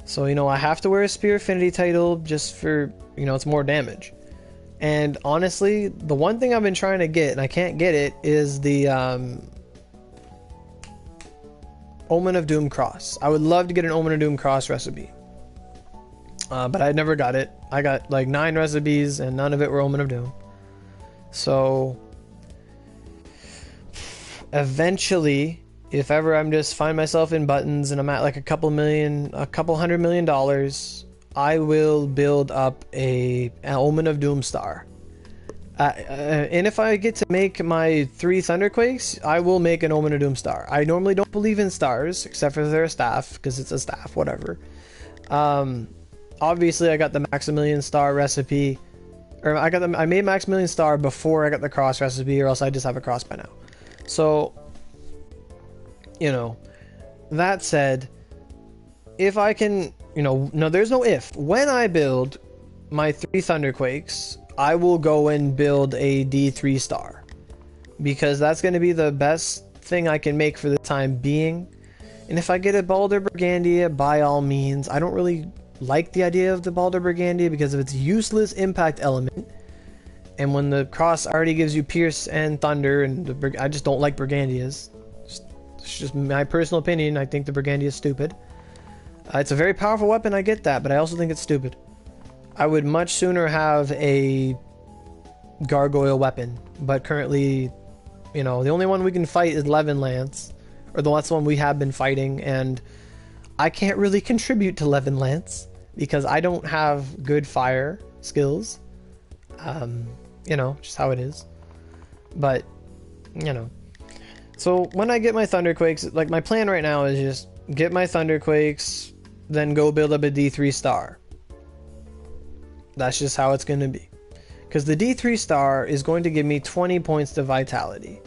So, you know, I have to wear a spear affinity title just for, you know, it's more damage. And honestly, the one thing I've been trying to get, and I can't get it, is the Omen of Doom cross. I would love to get an Omen of Doom cross recipe. But I never got it. I got like 9 recipes and none of it were Omen of Doom. So eventually, if ever I'm just find myself in buttons and I'm at like a couple $100 million, I will build up an Omen of Doom star. And if I get to make my 3 Thunderquakes, I will make an Omen of Doom star. I normally don't believe in stars, except for their staff, because it's a staff, whatever. Obviously, I got the Maximilian star recipe, or I made Maximilian star before I got the cross recipe, or else I just have a cross by now. So, you know, that said, if I can, you know, no, there's no if. When I build my 3 Thunderquakes, I will go and build a D3 star, because that's going to be the best thing I can make for the time being. And if I get a Baldur Brigandia, by all means. I don't really like the idea of the Baldur Brigandia because of its useless impact element, and when the cross already gives you Pierce and Thunder, and I just don't like Brigandias. It's just my personal opinion. I think the Brigandia is stupid. It's a very powerful weapon, I get that, but I also think it's stupid. I would much sooner have a Gargoyle weapon, but currently, you know, the only one we can fight is Levin Lance, or the last one we have been fighting, and I can't really contribute to Levin Lance because I don't have good fire skills. You know, just how it is. But, you know. So when I get my Thunderquakes, like my plan right now is just get my Thunderquakes, then go build up a D3 star. That's just how it's going to be. Because the D3 star is going to give me 20 points to vitality.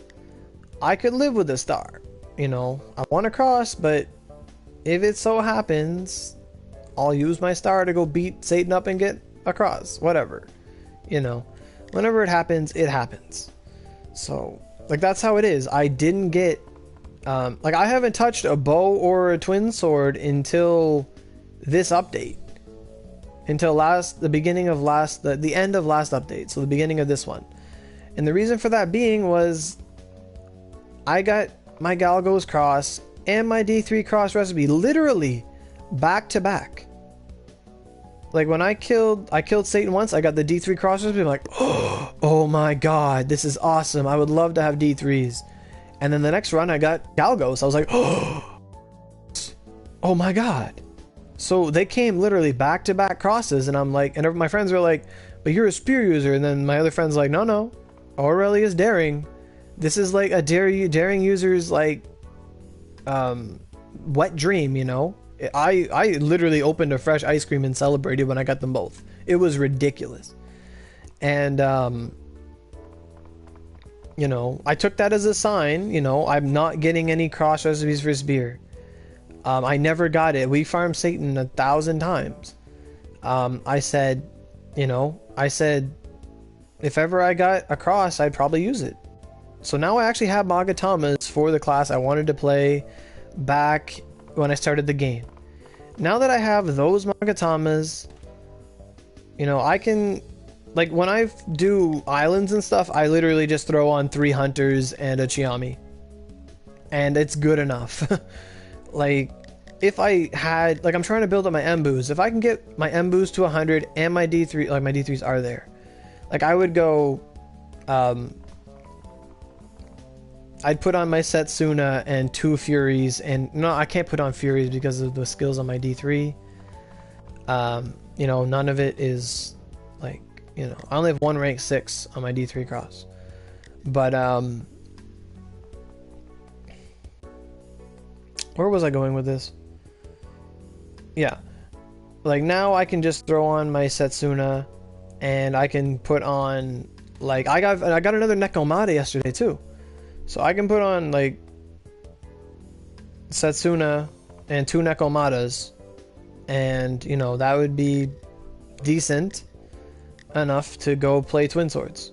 I could live with a star. You know, I want to cross, but if it so happens, I'll use my star to go beat Satan up and get a cross. Whatever. You know, whenever it happens, it happens. So, like, that's how it is. I didn't get, like, I haven't touched a bow or a twin sword until this update. Until the beginning of the end of last update. So the beginning of this one. And the reason for that being was I got my Galgo's cross and my D3 cross recipe literally back to back. Like when I killed Satan once, I got the D3 cross recipe. I'm like, oh my god, this is awesome. I would love to have D3s. And then the next run I got Galgos. I was like, oh my god. So they came literally back-to-back crosses, and I'm like, and my friends are like, but you're a spear user. And then my other friend's like, no, Aurelia is daring. This is like a daring user's like wet dream, you know. I literally opened a fresh ice cream and celebrated when I got them both. It was ridiculous. And you know, I took that as a sign, you know, I'm not getting any cross recipes for spear. I never got it. We farmed Satan 1,000 times. I said, you know, if ever I got a cross, I'd probably use it. So now I actually have Magatamas for the class I wanted to play back when I started the game. Now that I have those Magatamas, you know, I can, like, when I do islands and stuff, I literally just throw on 3 hunters and a Chiami. And it's good enough. Like, if I had, like, I'm trying to build up my Mbus. If I can get my Mbus to 100 and my D3, like, my D3s are there. Like, I would go, I'd put on my Setsuna and 2 Furies, and no, I can't put on Furies because of the skills on my D3. You know, none of it is, like, you know, I only have 1 rank 6 on my D3 cross. But, where was I going with this? Yeah. Like, now I can just throw on my Setsuna, and I can put on, like, I got another Nekomata yesterday, too. So I can put on, like, Setsuna and 2 Nekomatas, and, you know, that would be decent enough to go play Twin Swords.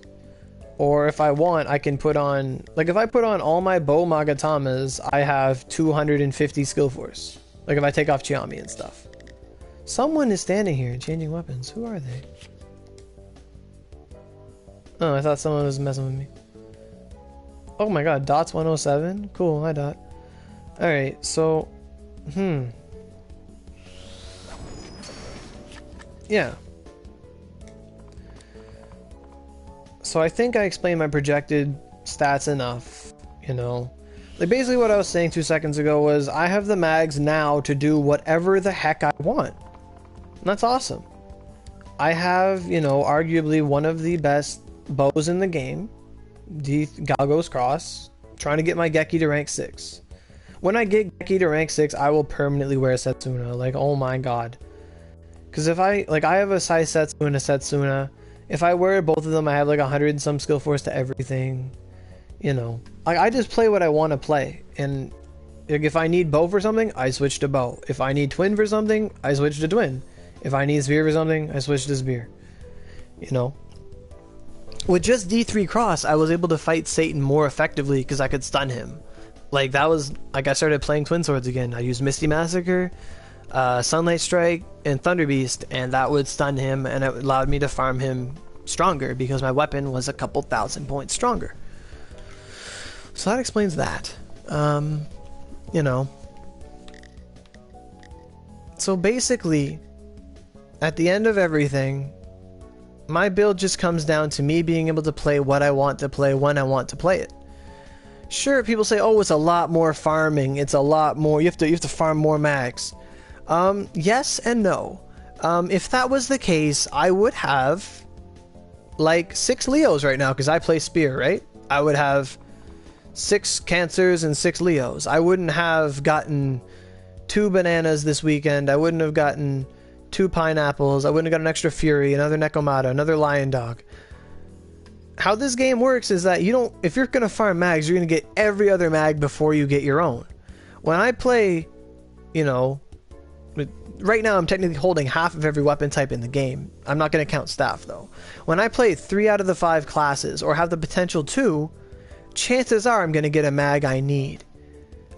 Or if I want, I can put on, like, if I put on all my bow Magatamas, I have 250 skill force. Like, if I take off Chiami and stuff. Someone is standing here and changing weapons. Who are they? Oh, I thought someone was messing with me. Oh my god, Dot's 107? Cool, hi Dot. Alright, so, yeah. So I think I explained my projected stats enough, you know. Like, basically what I was saying 2 seconds ago was, I have the mags now to do whatever the heck I want. And that's awesome. I have, you know, arguably one of the best bows in the game. Galgo's Cross. Trying to get my Geki to rank 6. When I get Geki to rank 6, I will permanently wear Setsuna. Like, oh my god. Because if I have a size Setsuna. If I wear both of them, I have like 100 and some skill force to everything. You know, I just play what I want to play. And like, if I need bow for something, I switch to bow. If I need twin for something, I switch to twin. If I need spear for something, I switch to spear. You know, with just D3 cross, I was able to fight Satan more effectively because I could stun him. Like, that was, like, I started playing Twin Swords again. I used Misty Massacre, Sunlight Strike, and Thunder Beast, and that would stun him, and it allowed me to farm him stronger because my weapon was a couple thousand points stronger. So that explains that. You know. So basically, at the end of everything, my build just comes down to me being able to play what I want to play when I want to play it. Sure, people say, oh, it's a lot more farming, it's a lot more, you have to farm more mags. Yes and no. If that was the case, I would have like 6 Leos right now because I play Spear, right? I would have 6 Cancers and 6 Leos. I wouldn't have gotten 2 bananas this weekend. I wouldn't have gotten 2 pineapples. I wouldn't have got an extra Fury, another Nekomata, another Lion Dog. How this game works is that you don't, if you're gonna farm mags, you're gonna get every other mag before you get your own. When I play, you know, right now I'm technically holding half of every weapon type in the game. I'm not gonna count staff though. When I play 3 out of the 5 classes, or have the potential to, chances are I'm gonna get a mag I need.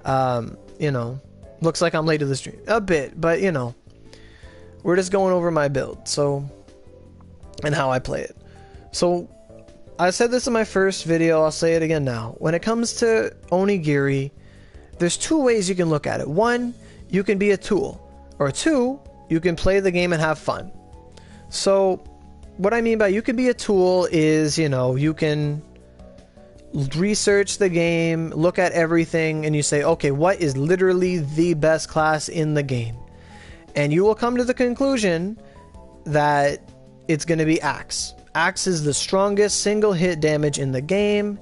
You know, looks like I'm late to the stream a bit, but you know, we're just going over my build, so, and how I play it. So I said this in my first video, I'll say it again now. When it comes to Onigiri, there's 2 ways you can look at it. 1, you can be a tool. Or 2, you can play the game and have fun. So what I mean by you can be a tool is, you know, you can research the game, look at everything, and you say, okay, what is literally the best class in the game? And you will come to the conclusion that it's going to be Axe. Axe is the strongest single hit damage in the game.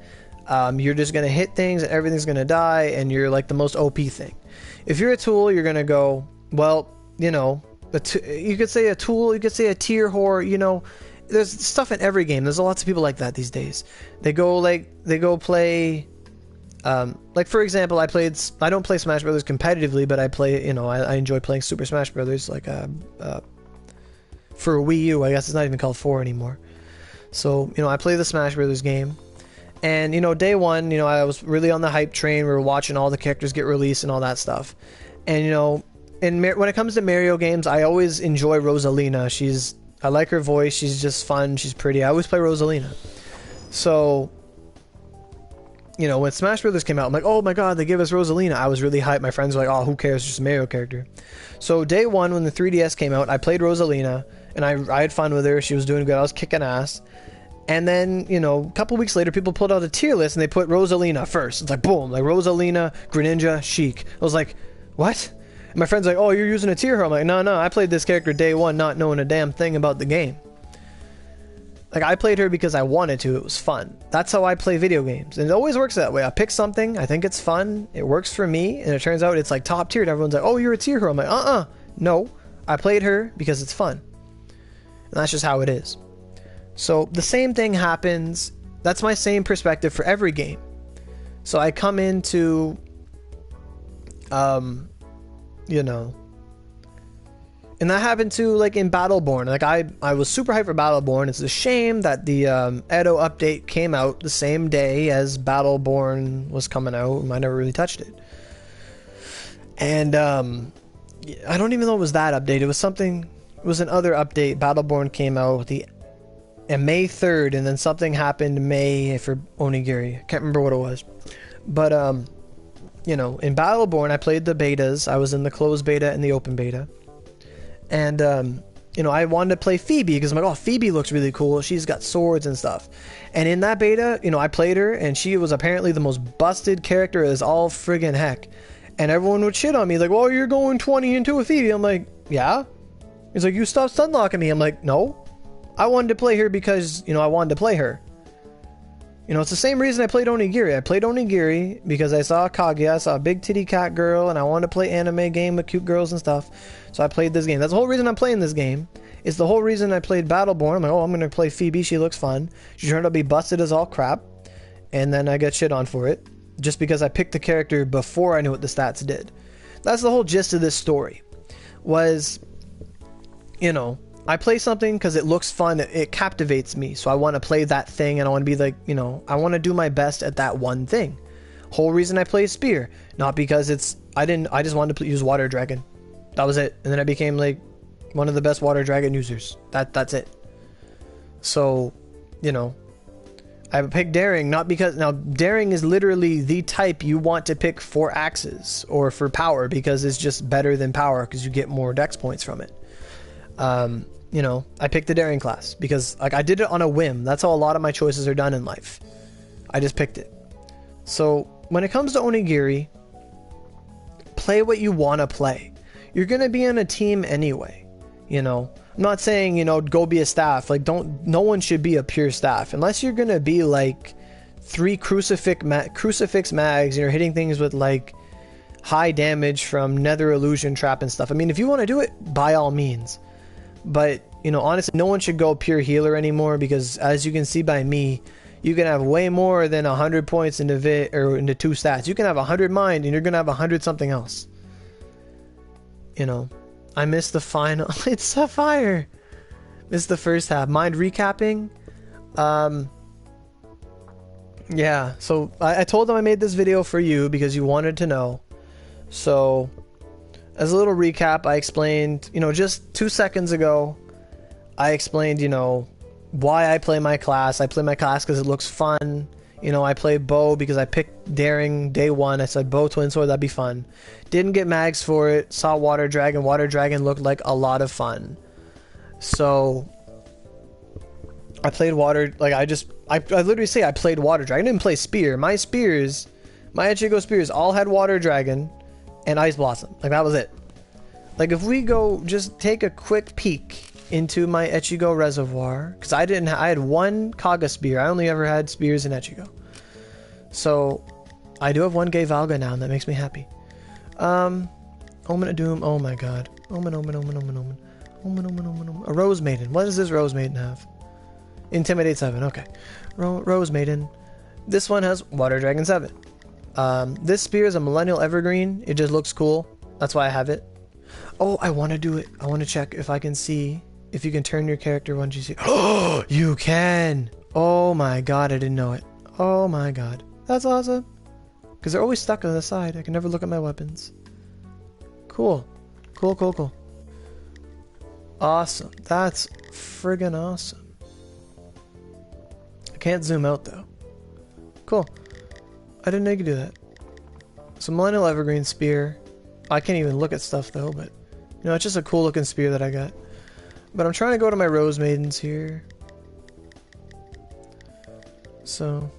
You're just going to hit things and everything's going to die, and you're like the most OP thing. If you're a tool, you're going to go, well, you know, you could say a tool, you could say a tier whore, you know, there's stuff in every game. There's lots of people like that these days. They go play, like for example, I don't play Smash Brothers competitively, but I play, you know, I enjoy playing Super Smash Brothers, like, for Wii U, I guess it's not even called 4 anymore. So, you know, I play the Smash Brothers game, and, you know, day one, you know, I was really on the hype train. We were watching all the characters get released and all that stuff. And, you know, when it comes to Mario games, I always enjoy Rosalina. I like her voice. She's just fun. She's pretty. I always play Rosalina. So, you know, when Smash Brothers came out, I'm like, oh my god, they give us Rosalina. I was really hyped. My friends were like, oh, who cares? It's just a Mario character. So day one, when the 3DS came out, I played Rosalina, and I had fun with her. She was doing good. I was kicking ass. And then, you know, a couple weeks later, people pulled out a tier list, and they put Rosalina first. It's like, boom, like Rosalina, Greninja, Sheik. I was like, what? And my friend's like, oh, you're using a tier her. I'm like, no, I played this character day one, not knowing a damn thing about the game. Like, I played her because I wanted to. It was fun. That's how I play video games. And it always works that way. I pick something, I think it's fun, it works for me, and it turns out it's like top tiered. Everyone's like, oh, you're a tier her. I'm like, no. I played her because it's fun. And that's just how it is. So the same thing happens. That's my same perspective for every game. So I come into, you know, and that happened too, like in Battleborn. Like I was super hyped for Battleborn. It's a shame that the Edo update came out the same day as Battleborn was coming out, and I never really touched it. And I don't even know it was that update. It was something. It was another update. Battleborn came out on May 3rd, and then something happened May for Onigiri. I can't remember what it was, but you know, in Battleborn, I played the betas. I was in the closed beta and the open beta. And, you know, I wanted to play Phoebe because I'm like, oh, Phoebe looks really cool. She's got swords and stuff. And in that beta, you know, I played her, and she was apparently the most busted character as all friggin' heck. And everyone would shit on me, like, well, you're going 20 into a Phoebe. I'm like, yeah? He's like, you stopped stunlocking me. I'm like, no. I wanted to play her because, you know, I wanted to play her. You know, it's the same reason I played Onigiri. I played Onigiri because I saw Kaguya, I saw a big titty cat girl, and I wanted to play anime game with cute girls and stuff. So I played this game. That's the whole reason I'm playing this game. It's the whole reason I played Battleborn. I'm like, oh, I'm going to play Phoebe. She looks fun. She turned out to be busted as all crap. And then I got shit on for it. Just because I picked the character before I knew what the stats did. That's the whole gist of this story. Was, you know, I play something because it looks fun, it captivates me, so I want to play that thing, and I want to be like, you know, I want to do my best at that one thing. Whole reason I play Spear, not because I just wanted to use Water Dragon. That was it, and then I became like one of the best Water Dragon users. That's it. So, you know, I picked Daring, not because, now Daring is literally the type you want to pick for axes, or for power, because it's just better than power, because you get more dex points from it. You know, I picked the Daring class because, like, I did it on a whim. That's how a lot of my choices are done in life. I just picked it. So when it comes to Onigiri, play what you want to play. You're gonna be on a team anyway. You know, I'm not saying, you know, go be a staff. Like, no one should be a pure staff unless you're gonna be like 3 crucifix mags and you're hitting things with like high damage from Nether Illusion Trap and stuff. I mean, if you want to do it, by all means. But, you know, honestly, no one should go pure healer anymore, because as you can see by me, you can have way more than 100 points into into 2 stats. You can have 100 mind and you're gonna have 100 something else. You know, I missed the final. It's Sapphire. Missed the first half. Mind recapping. Yeah. So I told them I made this video for you because you wanted to know. So, as a little recap, I explained, you know, just 2 seconds ago, I explained, you know, why I play my class. I play my class because it looks fun. You know, I play bow because I picked Daring day one. I said bow twin sword, that'd be fun. Didn't get mags for it. Saw Water Dragon. Water Dragon looked like a lot of fun. So, I played water, like I literally say I played water dragon. I didn't play spear. My spears, my Ichigo spears all had water dragon and ice blossom. Like that was it. Like if we go just take a quick peek into my Ichigo reservoir, because I had one Kaga spear. I only ever had spears in Ichigo. So I do have one Gay Valga now, and that makes me happy. Omen of Doom, oh my god. Omen. A Rose Maiden. What does this Rose Maiden have? Intimidate 7, okay. Rose Maiden. This one has Water Dragon 7. This spear is a Millennial Evergreen. It just looks cool. That's why I have it. Oh, I want to do it. I want to check if I can see if you can turn your character once you see. Oh, you can! Oh my god, I didn't know it. Oh my god. That's awesome. Because they're always stuck on the side. I can never look at my weapons. Cool. Cool. Awesome. That's friggin' awesome. I can't zoom out though. Cool. I didn't know you could do that. So Millennial Evergreen Spear. I can't even look at stuff though, but you know, it's just a cool looking spear that I got. But I'm trying to go to my Rose Maidens here. So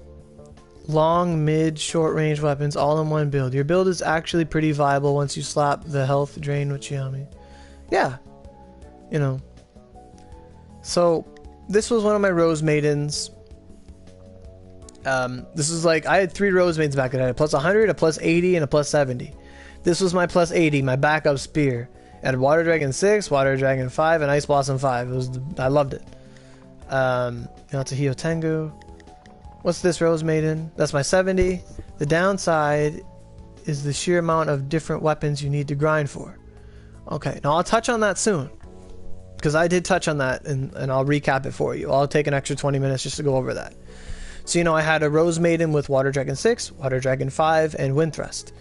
long, mid, short range weapons all in one build. Your build is actually pretty viable once you slap the health drain with Chiami. Yeah. You know. So this was one of my Rose Maidens. This is like, I had 3 Rose Maidens back then. I had a plus 100, a plus 80, and a plus 70. This was my plus 80, my backup spear. I had Water Dragon 6, Water Dragon 5, and Ice Blossom 5. I loved it. Natsuhio Tengu. What's this Rose Maiden? That's my 70. The downside is the sheer amount of different weapons you need to grind for. Okay, now I'll touch on that soon. Because I did touch on that, and I'll recap it for you. I'll take an extra 20 minutes just to go over that. So, you know, I had a Rose Maiden with Water Dragon 6, Water Dragon 5, and Wind Thrust.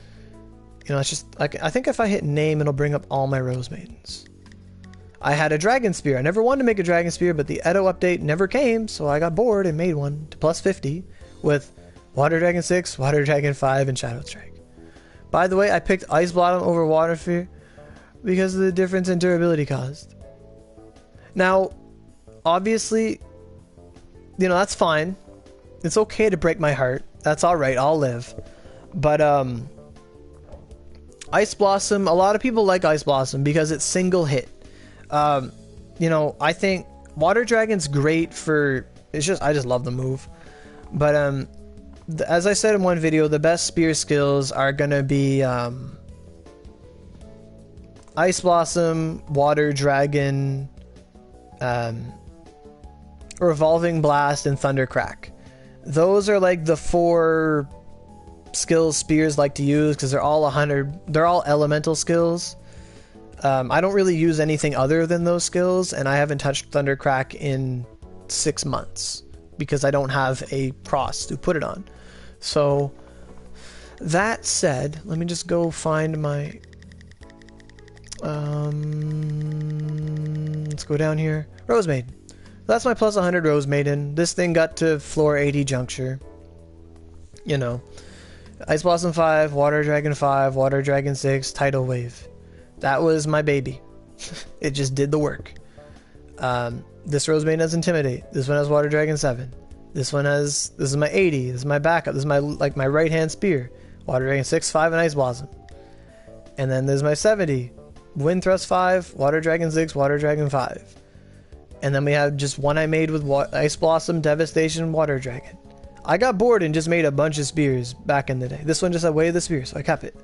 You know, it's just, like, I think if I hit name, it'll bring up all my Rose Maidens. I had a Dragon Spear. I never wanted to make a Dragon Spear, but the Edo update never came, so I got bored and made one to plus 50 with Water Dragon 6, Water Dragon 5, and Shadow Strike. By the way, I picked Ice Bottom over Water Sphere because of the difference in durability caused. Now, obviously, you know, that's fine. It's okay to break my heart. That's alright, I'll live. But, Ice Blossom, a lot of people like Ice Blossom because it's single hit. You know, I think Water Dragon's great for, I just love the move. But, as I said in one video, the best spear skills are gonna be, Ice Blossom, Water Dragon, Revolving Blast, and Thunder Crack. Those are like the 4 skills spears like to use because they're all elemental skills. I don't really use anything other than those skills, and I haven't touched Thunder Crack in 6 months because I don't have a pros to put it on. So that said, let me just go find my let's go down here. Rose Maiden. That's my plus 100 Rose Maiden. This thing got to floor 80 juncture. You know. Ice Blossom 5, Water Dragon 5, Water Dragon 6, Tidal Wave. That was my baby. It just did the work. This Rose Maiden has Intimidate. This one has Water Dragon 7. This is my 80. This is my backup. This is my right hand spear. Water Dragon 6, 5, and Ice Blossom. And then there's my 70. Wind Thrust 5, Water Dragon 6, Water Dragon 5. And then we have just one I made with Ice Blossom, Devastation, Water Dragon. I got bored and just made a bunch of spears back in the day. This one just had way of the spear, so I kept it.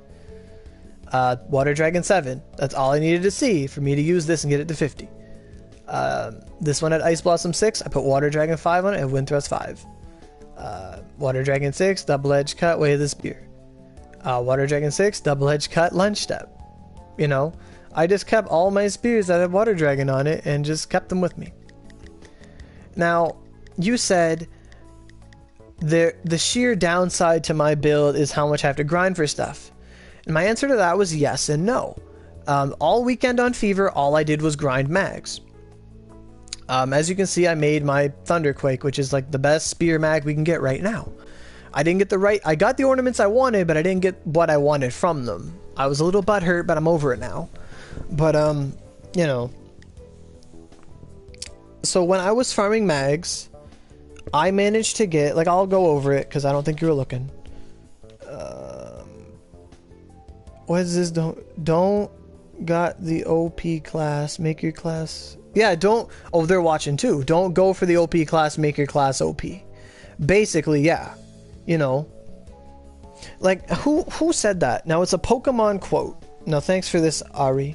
Water Dragon 7. That's all I needed to see for me to use this and get it to 50. This one had Ice Blossom 6. I put Water Dragon 5 on it and Wind Thrust 5. Water Dragon 6, Double Edge Cut, way of the spear. Water Dragon 6, Double Edge Cut, Lunge Step. You know, I just kept all my spears that had Water Dragon on it and just kept them with me. Now, you said the sheer downside to my build is how much I have to grind for stuff. And my answer to that was yes and no. All weekend on Fever, all I did was grind mags. As you can see, I made my Thunderquake, which is like the best spear mag we can get right now. I got the ornaments I wanted, but I didn't get what I wanted from them. I was a little butthurt, but I'm over it now. But, you know. So when I was farming mags, I managed to get, like, I'll go over it because I don't think you were looking. What is this? Don't got the OP class, make your class. Yeah, don't. Oh, they're watching too. Don't go for the OP class, make your class OP. Basically, yeah. You know, like, who said that? Now, it's a Pokemon quote. Now, thanks for this, Ari.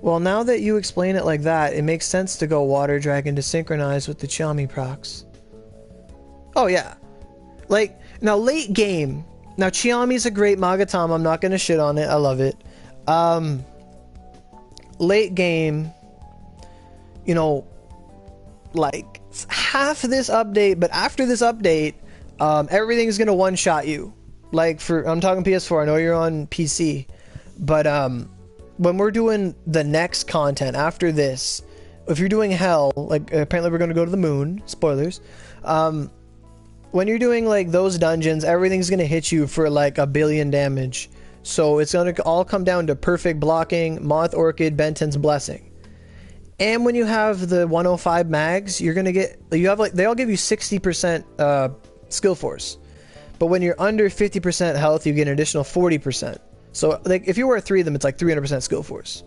Well, now that you explain it like that, it makes sense to go Water Dragon to synchronize with the Chiami procs. Oh, yeah. Like, now, late game. Now, Chiami's a great Magatama. I'm not going to shit on it. I love it. Late game, you know, like, half of this update, but after this update, everything's going to one-shot you. Like, I'm talking PS4. I know you're on PC. But, when we're doing the next content after this, if you're doing Hell, like, apparently we're going to go to the moon. Spoilers. When you're doing, like, those dungeons, everything's going to hit you for, like, 1 billion damage. So it's going to all come down to perfect blocking, Moth Orchid, Benton's Blessing. And when you have the 105 mags, you're going to get... You have, like, they all give you 60% skill force. But when you're under 50% health, you get an additional 40%. So, like, if you wear 3 of them, it's like 300% skill force.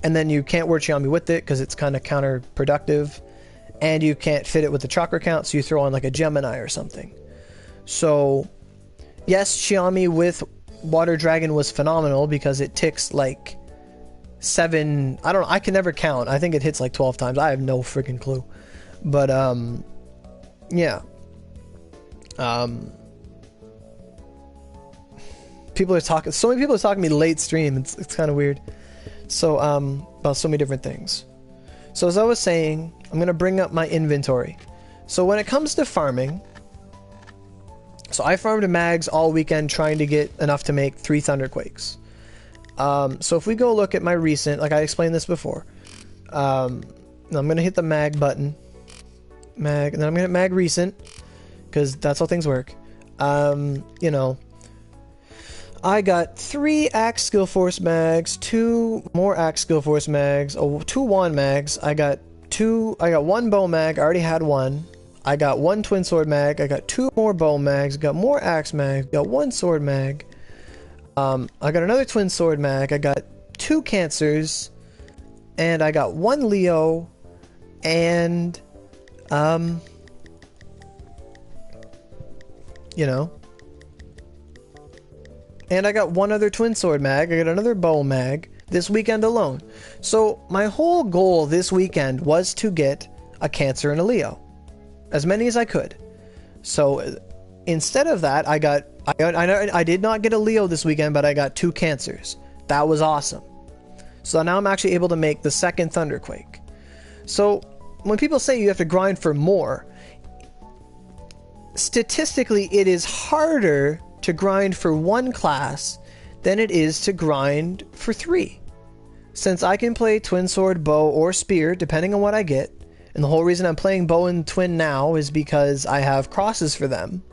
And then you can't wear Chiami with it, because it's kind of counterproductive. And you can't fit it with the chakra count, so you throw on like a Gemini or something. So, yes, Chiami with Water Dragon was phenomenal because it ticks like 7... I don't know, I can never count. I think it hits like 12 times. I have no freaking clue. But, yeah. People are talking... So many people are talking to me late stream. It's kind of weird. So, about so many different things. So as I was saying, I'm going to bring up my inventory. So when it comes to farming, so I farmed mags all weekend trying to get enough to make 3 Thunderquakes. So if we go look at my recent, like I explained this before, I'm going to hit the mag button, mag, and then I'm going to hit mag recent, because that's how things work. You know, I got 3 Axe Skill Force mags, 2 more Axe Skill Force mags, 2 wand mags. I got 1 bow mag, I already had 1. I got 1 twin sword mag, I got 2 more bow mags, got more axe mag, got 1 sword mag. I got another twin sword mag, I got 2 cancers, and I got 1 Leo, and you know, and I got 1 other twin sword mag, I got another bow mag this weekend alone. So my whole goal this weekend was to get a Cancer and a Leo, as many as I could. So instead of that, I did not get a Leo this weekend, but I got 2 Cancers. That was awesome. So now I'm actually able to make the 2nd Thunderquake. So when people say you have to grind for more, statistically it is harder to grind for 1 class than it is to grind for 3. Since I can play twin sword, bow, or spear depending on what I get, and the whole reason I'm playing bow and twin now is because I have crosses for them.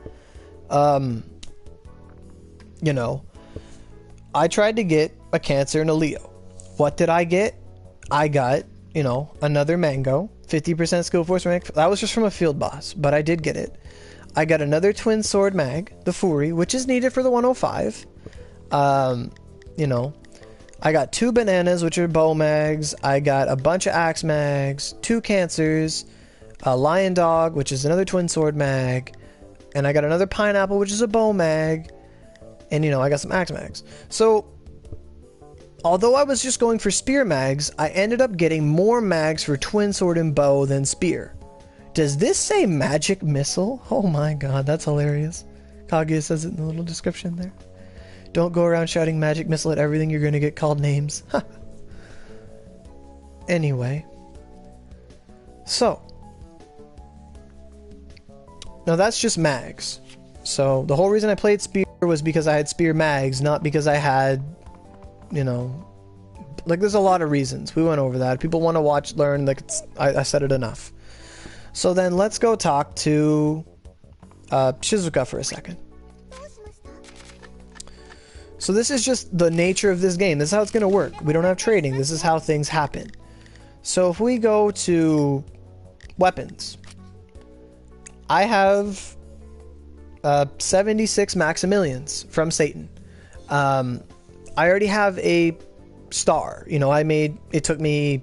You know, I tried to get a Cancer and a Leo. What did I get? I got, you know, another Mango, 50% skill force rank. That was just from a field boss, but I did get it. I got another twin sword mag, the Fury, which is needed for the 105. You know, I got 2 bananas, which are bow mags. I got a bunch of axe mags, 2 cancers, a lion dog, which is another twin sword mag, and I got another pineapple, which is a bow mag, and you know, I got some axe mags. So, although I was just going for spear mags, I ended up getting more mags for twin sword and bow than spear. Does this say magic missile? Oh my god, that's hilarious. Kaguya says it in the little description there. Don't go around shouting magic missile at everything, you're gonna get called names. Anyway. So. Now that's just mags. So the whole reason I played spear was because I had spear mags, not because I had, you know, like there's a lot of reasons. We went over that. People want to watch, learn, like I said it enough. So then let's go talk to Shizuka for a second. So this is just the nature of this game. This is how it's going to work. We don't have trading. This is how things happen. So if we go to weapons, I have 76 Maximilians from Satan. I already have a star. You know, it took me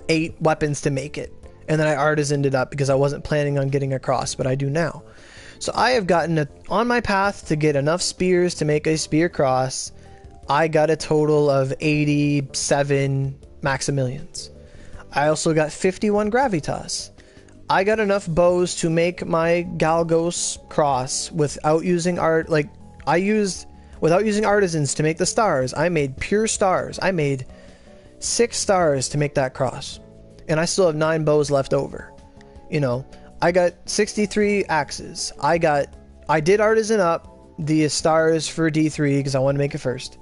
8 weapons to make it. And then I artisaned it up because I wasn't planning on getting a cross, but I do now. So I have gotten on my path to get enough spears to make a spear cross. I got a total of 87 Maximilians. I also got 51 Gravitas. I got enough bows to make my Galgos cross without using without using artisans to make the stars. I made pure stars. I made 6 stars to make that cross. And I still have 9 bows left over. You know, I got 63 axes. I did artisan up the stars for D3 because I wanted to make it first.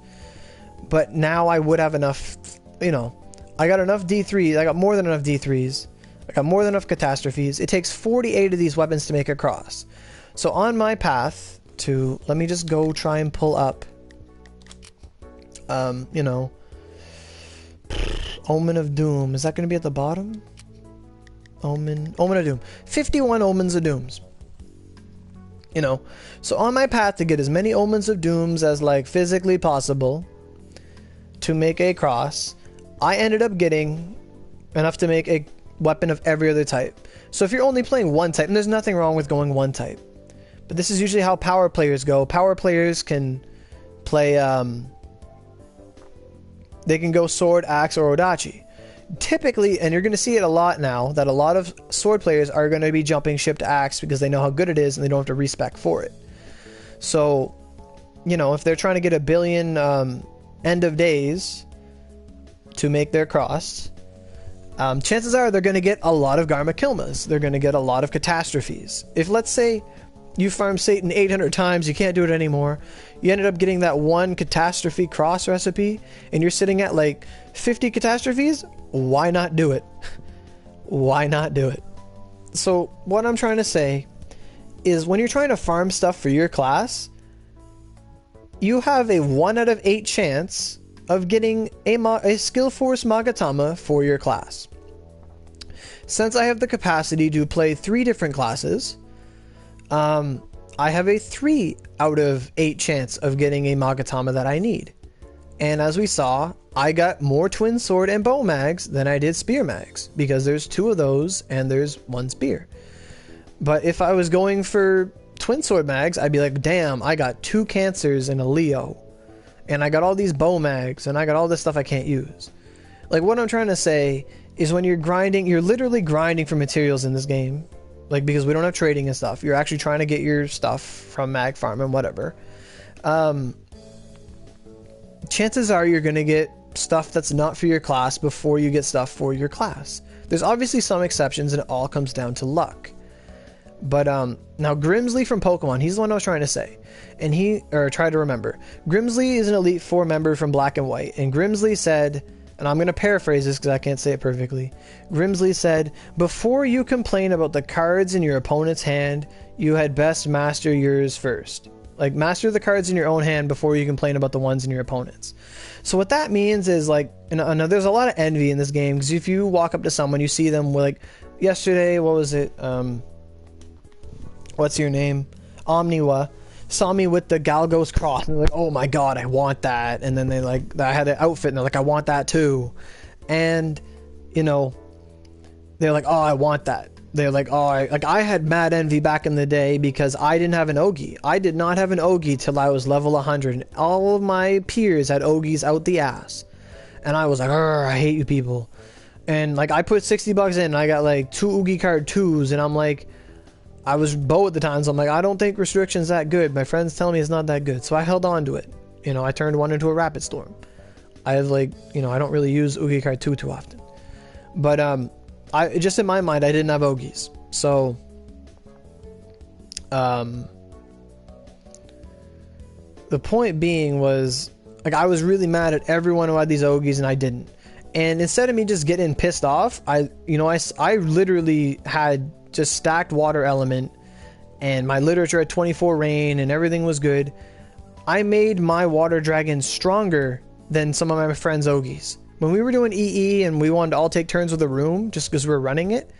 But now I would have enough, you know, I got enough D3s. I got more than enough D3s. I got more than enough catastrophes. It takes 48 of these weapons to make a cross. So on my path to, let me just go try and pull up, you know, Omen of Doom. Is that going to be at the bottom? Omen of Doom. 51 Omens of Dooms. You know, so on my path to get as many Omens of Dooms as like physically possible to make a cross, I ended up getting enough to make a weapon of every other type. So if you're only playing one type, and there's nothing wrong with going one type, but this is usually how power players go. Power players can play, they can go sword, axe, or odachi. Typically, and you're going to see it a lot now, that a lot of sword players are going to be jumping ship to axe because they know how good it is and they don't have to respec for it. So, you know, if they're trying to get a billion end of days to make their cross, chances are they're going to get a lot of Garma Kilmas. They're going to get a lot of catastrophes. If, let's say, you farm Satan 800 times, you can't do it anymore, you ended up getting that one catastrophe cross recipe, and you're sitting at like 50 catastrophes, why not do it? Why not do it? So what I'm trying to say is when you're trying to farm stuff for your class, you have a 1 out of 8 chance of getting a skill force Magatama for your class. Since I have the capacity to play 3 different classes, I have a 3 out of 8 chance of getting a Magatama that I need. And as we saw, I got more twin sword and bow mags than I did spear mags, because there's 2 of those and there's 1 spear. But if I was going for twin sword mags, I'd be like, damn, I got 2 cancers and a Leo, and I got all these bow mags, and I got all this stuff I can't use. Like, what I'm trying to say is when you're grinding, you're literally grinding for materials in this game. Like, because we don't have trading and stuff. You're actually trying to get your stuff from mag farm and whatever. Chances are you're going to get stuff that's not for your class before you get stuff for your class. There's obviously some exceptions, and it all comes down to luck. But now Grimsley from Pokemon, he's the one I was trying to say, and try to remember. Grimsley is an Elite 4 member from Black and White, and Grimsley said, and I'm going to paraphrase this because I can't say it perfectly. Grimsley said, before you complain about the cards in your opponent's hand, you had best master yours first. Like, master the cards in your own hand before you complain about the ones in your opponent's. So what that means is, like, and there's a lot of envy in this game, because if you walk up to someone, you see them with, like, yesterday, what was it? What's your name? Omniwa saw me with the Galgos cross, and they're like, oh my god, I want that. And then I had an outfit, and they're like, I want that too. And, you know, they're like, oh, I want that. They're like, oh, I had mad envy back in the day because I didn't have an Ogi. I did not have an Ogi till I was level 100. And all of my peers had Ogis out the ass. And I was like, I hate you people. And, like, I put 60 bucks in, and I got, like, 2 Oogie card 2s, and I'm like, I was bow at the time, so I'm like, I don't think restriction's that good. My friends tell me it's not that good. So I held on to it. You know, I turned one into a Rapid Storm. I have, like, you know, I don't really use Oogie card 2 too often. But, just in my mind, I didn't have Ogies. So, the point being was, like, I was really mad at everyone who had these Ogies and I didn't. And instead of me just getting pissed off, I literally had just stacked water element, and my literature had 24 rain, and everything was good. I made my water dragon stronger than some of my friends' Ogies. When we were doing EE and we wanted to all take turns with a room, just because we were running it,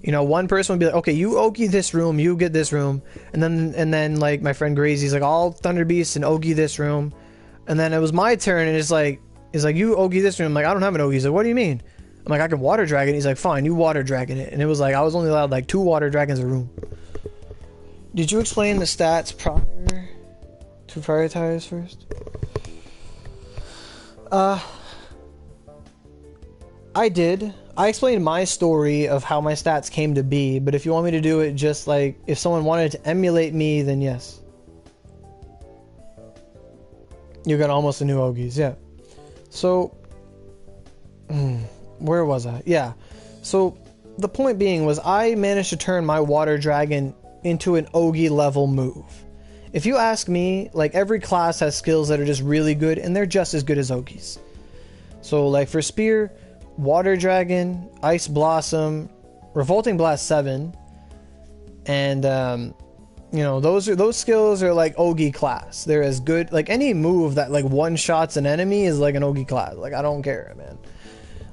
You know, one person would be like, okay, you Ogi this room, you get this room, and then like my friend Grazy's like, all Thunder Beasts and Ogi this room, and then it was my turn, and it's like you Ogi this room. I'm like, I don't have an Ogi. He's like, what do you mean? I'm like, I can water dragon. He's like, fine, you water dragon it. And it was like I was only allowed like 2 water dragons a room. Did you explain the stats prior to prioritize first? I did. I explained my story of how my stats came to be, but if you want me to do it just like if someone wanted to emulate me, then yes. You got almost a new Ogis, yeah. So, where was I? Yeah. So, the point being was I managed to turn my water dragon into an Ogi level move. If you ask me, like every class has skills that are just really good and they're just as good as Ogis. So, like for Spear, Water Dragon, Ice Blossom, Revolting Blast 7, and you know, those skills are like Ogi class. They're as good, like any move that like one shots an enemy is like an Ogi class. Like I don't care, man.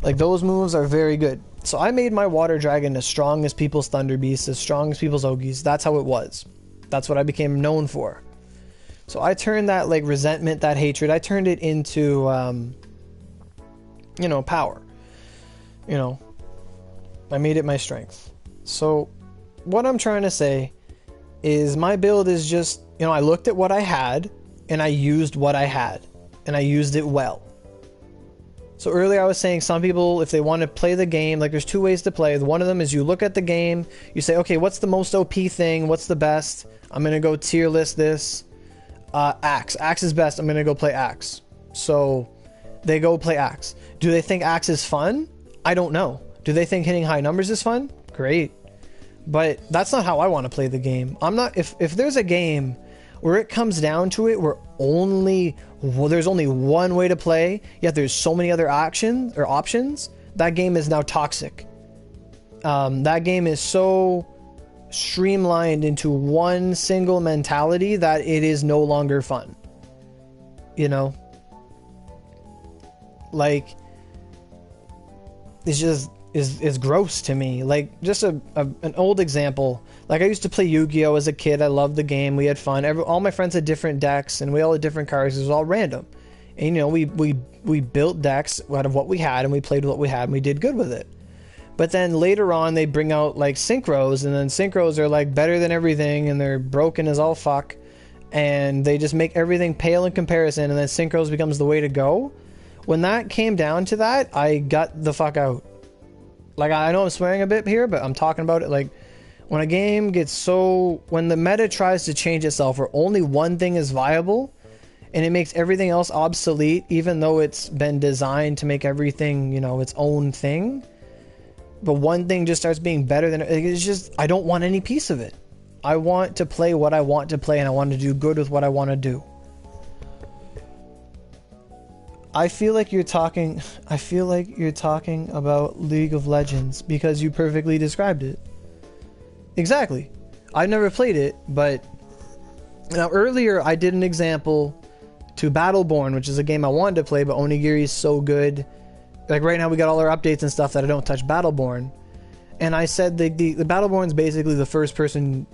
Like those moves are very good. So I made my Water Dragon as strong as people's Thunder Beasts, as strong as people's Ogis. That's how it was. That's what I became known for. So I turned that like resentment, that hatred, I turned it into you know, power. You know, I made it my strength. So what I'm trying to say is my build is just, you know, I looked at what I had and I used what I had and I used it well. So earlier I was saying some people, if they want to play the game, like there's 2 ways to play. One of them is you look at the game, you say, okay, what's the most OP thing? What's the best? I'm going to go tier list this. Axe. Axe is best. I'm going to go play Axe. So they go play Axe. Do they think Axe is fun? I don't know. Do they think hitting high numbers is fun? Great. But that's not how I want to play the game. I'm not, if there's a game where it comes down to it, where there's only one way to play, yet there's so many other options, that game is now toxic. That game is so streamlined into one single mentality that it is no longer fun. You know? Like, it's just is gross to me. Like, just an old example, like I used to play Yu-Gi-Oh as a kid. I loved the game, we had fun, all my friends had different decks and we all had different cards. It was all random, and you know, we built decks out of what we had and we played what we had and we did good with it. But then later on they bring out like synchros, and then synchros are like better than everything and they're broken as all fuck, and they just make everything pale in comparison, and then synchros becomes the way to go. When that came down to that, I got the fuck out. Like, I know I'm swearing a bit here, but I'm talking about it. Like, when a game gets so... When the meta tries to change itself, where only one thing is viable, and it makes everything else obsolete, even though it's been designed to make everything, you know, its own thing. But one thing just starts being better than... It's just... I don't want any piece of it. I want to play what I want to play, and I want to do good with what I want to do. I feel like you're talking about League of Legends because you perfectly described it. Exactly. I've never played it, but now earlier I did an example to Battleborn, which is a game I wanted to play, but Onigiri is so good. Like right now we got all our updates and stuff that I don't touch Battleborn. And I said the Battleborn is basically a first person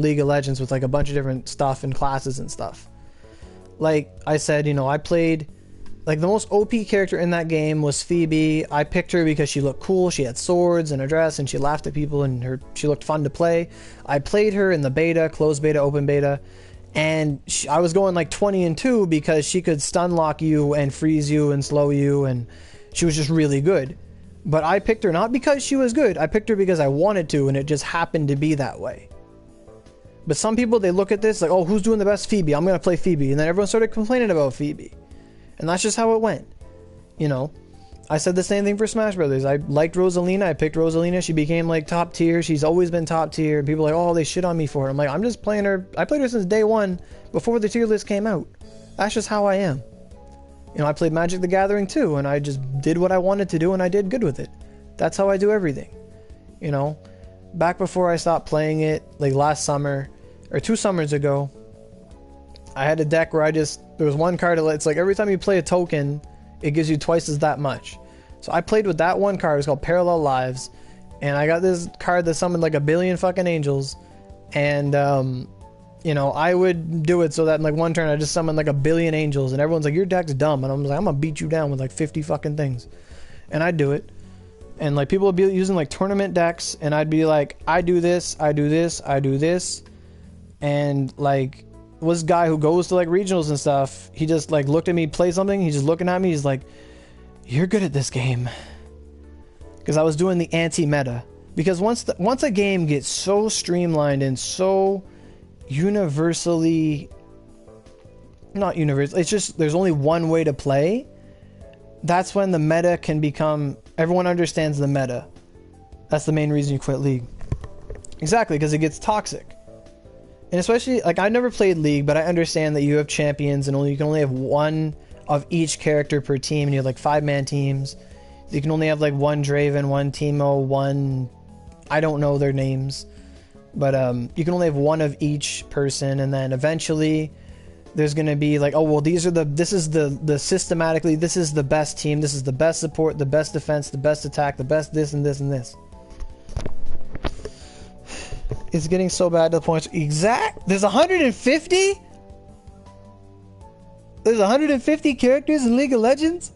League of Legends with like a bunch of different stuff and classes and stuff. Like I said, you know, I played, like the most OP character in that game was Phoebe. I picked her because she looked cool. She had swords and a dress and she laughed at people and she looked fun to play. I played her in the beta, closed beta, open beta, and I was going like 20-2 because she could stun lock you and freeze you and slow you, and she was just really good. But I picked her not because she was good. I picked her because I wanted to, and it just happened to be that way. But some people, they look at this like, oh, who's doing the best? Phoebe. I'm going to play Phoebe. And then everyone started complaining about Phoebe. And that's just how it went. You know, I said the same thing for Smash Brothers. I liked Rosalina. I picked Rosalina. She became like top tier. She's always been top tier. People are like, oh, they shit on me for it. I'm like, I'm just playing her. I played her since day one before the tier list came out. That's just how I am. You know, I played Magic the Gathering too, and I just did what I wanted to do and I did good with it. That's how I do everything. You know, back before I stopped playing it, like last summer, or 2 summers ago, I had a deck where there was one card, it's like every time you play a token, it gives you twice as that much. So I played with that one card, it's called Parallel Lives, and I got this card that summoned like a billion fucking angels, and you know, I would do it so that in like one turn I just summon like a billion angels, and everyone's like, your deck's dumb, and I'm like, I'm gonna beat you down with like 50 fucking things, and I'd do it. And like people would be using like tournament decks, and I'd be like, I do this, I do this, I do this, and like was guy who goes to like regionals and stuff, he just like looked at me play something, he's just looking at me, he's like, you're good at this game, because I was doing the anti-meta. Because once a game gets so streamlined and so universally, not universal, it's just there's only one way to play, that's when the meta can become, everyone understands the meta. That's the main reason you quit League. Exactly, because it gets toxic. And especially, like, I never played League, but I understand that you have champions and you can only have one of each character per team, and you have like 5-man teams. You can only have like one Draven, one Teemo, one, I don't know their names, but you can only have one of each person, and then eventually there's gonna be like, oh well, this is the systematically, this is the best team, this is the best support, the best defense, the best attack, the best this and this and this. It's getting so bad to the point. There's 150? There's 150 characters in League of Legends?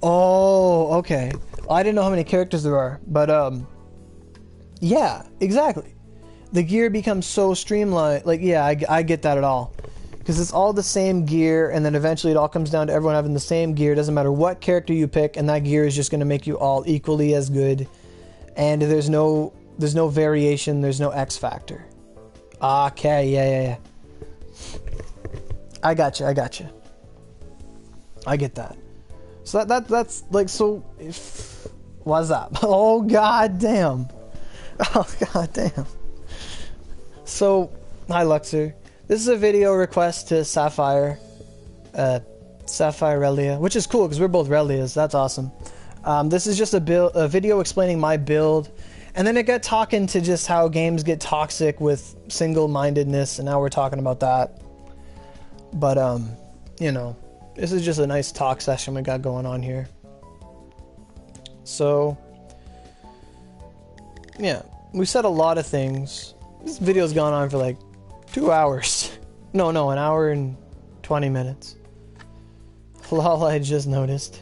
Oh, okay. I didn't know how many characters there are, but yeah, exactly. The gear becomes so streamlined. Like, yeah, I get that at all. Because it's all the same gear, and then eventually it all comes down to everyone having the same gear. It doesn't matter what character you pick, and that gear is just going to make you all equally as good. And there's no variation, there's no X factor. Okay, yeah. I gotcha. I get that. So that's like, so what's up? Oh god damn. Oh god damn. So, hi Luxor. This is a video request to Sapphirelia, which is cool because we're both Relias. That's awesome. This is just a video explaining my build, and then it got talking to just how games get toxic with single-mindedness, and now we're talking about that. But you know, this is just a nice talk session we got going on here. So yeah, we said a lot of things. This video's gone on for like 2 hours. No, an hour and 20 minutes. Lol, I just noticed.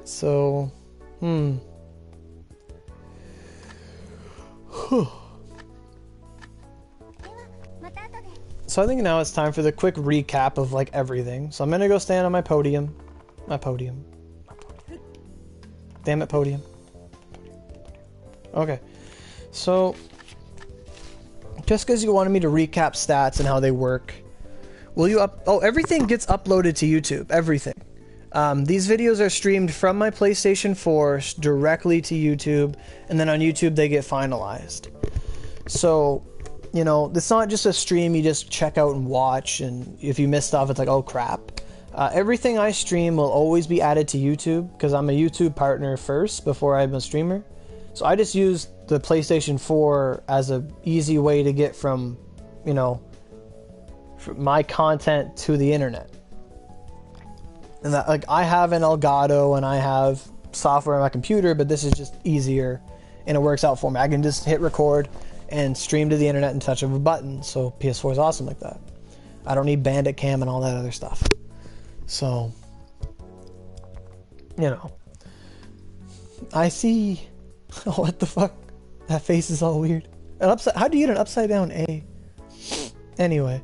So, So I think now it's time for the quick recap of like everything. So I'm gonna go stand on my podium. Damn it, podium. Okay. So, just because you wanted me to recap stats and how they work, will you everything gets uploaded to YouTube. Everything. These videos are streamed from my PlayStation 4 directly to YouTube, and then on YouTube they get finalized. So, you know, it's not just a stream you just check out and watch, and if you miss stuff, it's like, oh crap. Everything I stream will always be added to YouTube, because I'm a YouTube partner first before I'm a streamer. So I just use the PlayStation 4 as a easy way to get from, you know, from my content to the internet. And that, like, I have an Elgato and I have software on my computer, but this is just easier and it works out for me. I can just hit record and stream to the internet in touch of a button. So PS4 is awesome like that. I don't need Bandit Cam and all that other stuff. So, you know, I see. What the fuck? That face is all weird. How do you get an upside down A? Anyway,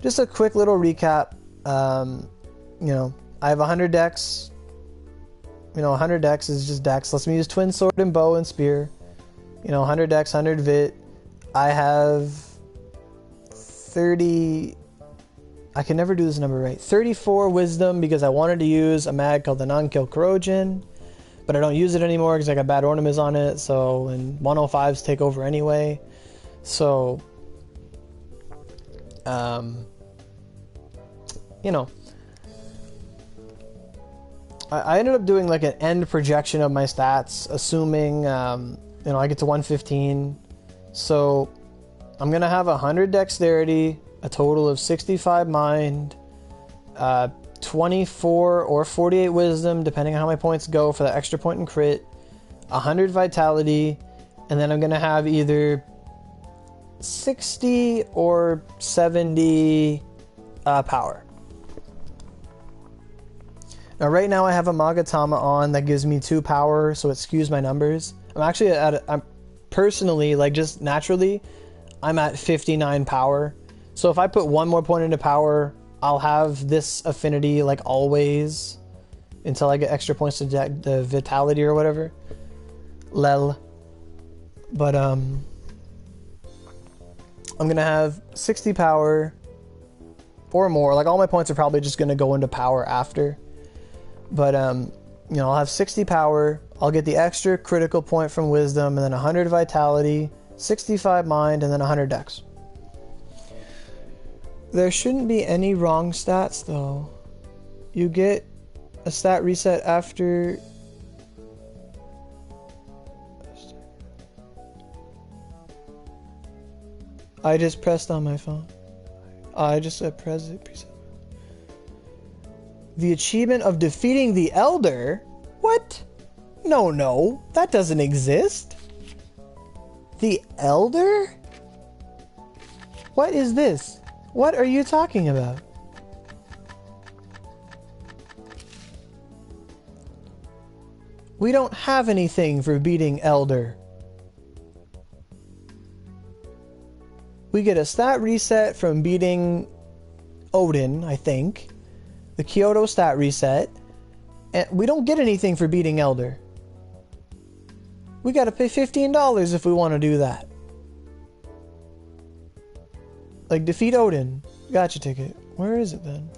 just a quick little recap. You know, I have 100 decks. You know, 100 decks is just decks. Let's use twin sword and bow and spear. You know, 100 decks, 100 vit. I have 30. I can never do this number right. 34 wisdom because I wanted to use a mag called the non-kill corrosion. But I don't use it anymore because I got bad ornaments on it. So, and 105s take over anyway. So, you know, I ended up doing like an end projection of my stats, assuming, you know, I get to 115. So, I'm gonna have 100 dexterity, a total of 65 mind, 24 or 48 wisdom, depending on how my points go for the extra point and crit, 100 vitality, and then I'm gonna have either 60 or 70 power. Now right now I have a Magatama on that gives me 2 power, so it skews my numbers. I'm actually I'm personally, like, just naturally, I'm at 59 power. So if I put 1 more point into power, I'll have this affinity like always until I get extra points to the vitality or whatever. Lel. But I'm gonna have 60 power or more. Like, all my points are probably just gonna go into power after. But you know, I'll have 60 power. I'll get the extra critical point from wisdom, and then 100 vitality, 65 mind, and then 100 dex. There shouldn't be any wrong stats though. You get a stat reset after... I just pressed on my phone. I just said preset. The achievement of defeating the Elder? What? No, that doesn't exist. The Elder? What is this? What are you talking about? We don't have anything for beating Elder. We get a stat reset from beating Odin, I think. The Kyoto stat reset. And we don't get anything for beating Elder. We gotta pay $15 if we want to do that. Like, defeat Odin. Gotcha ticket. Where is it then?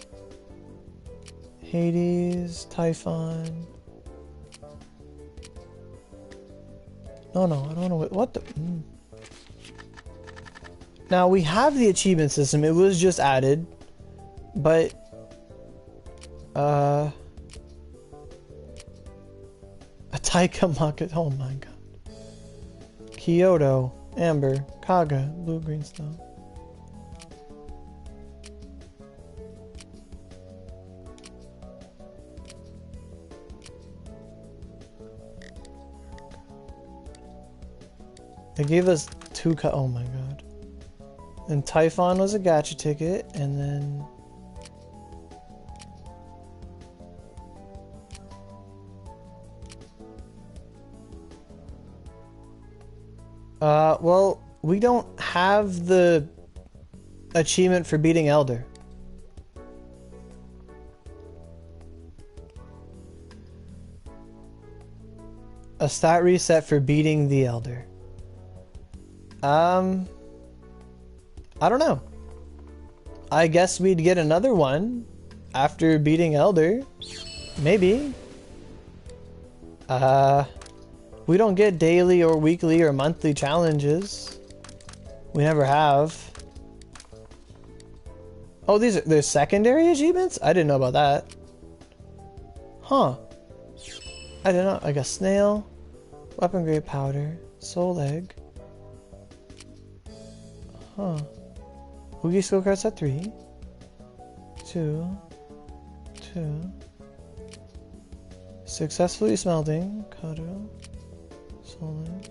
Hades, Typhon. No, I don't know what the... Now, we have the achievement system. It was just added. But... a Taika Maka... Oh my god. Kyoto, Amber, Kaga, Blue Green Stone. They gave us 2 oh my god. And Typhon was a gacha ticket, and then... well, we don't have the achievement for beating Elder. A stat reset for beating the Elder. I don't know. I guess we'd get another one after beating Elder. Maybe. We don't get daily or weekly or monthly challenges. We never have. Oh, they're secondary achievements? I didn't know about that. Huh. I didn't know. I got snail, weapon grade powder, soul egg. Huh. Oogie skill card set 3. 2. Successfully smelting. Kato. Soul egg.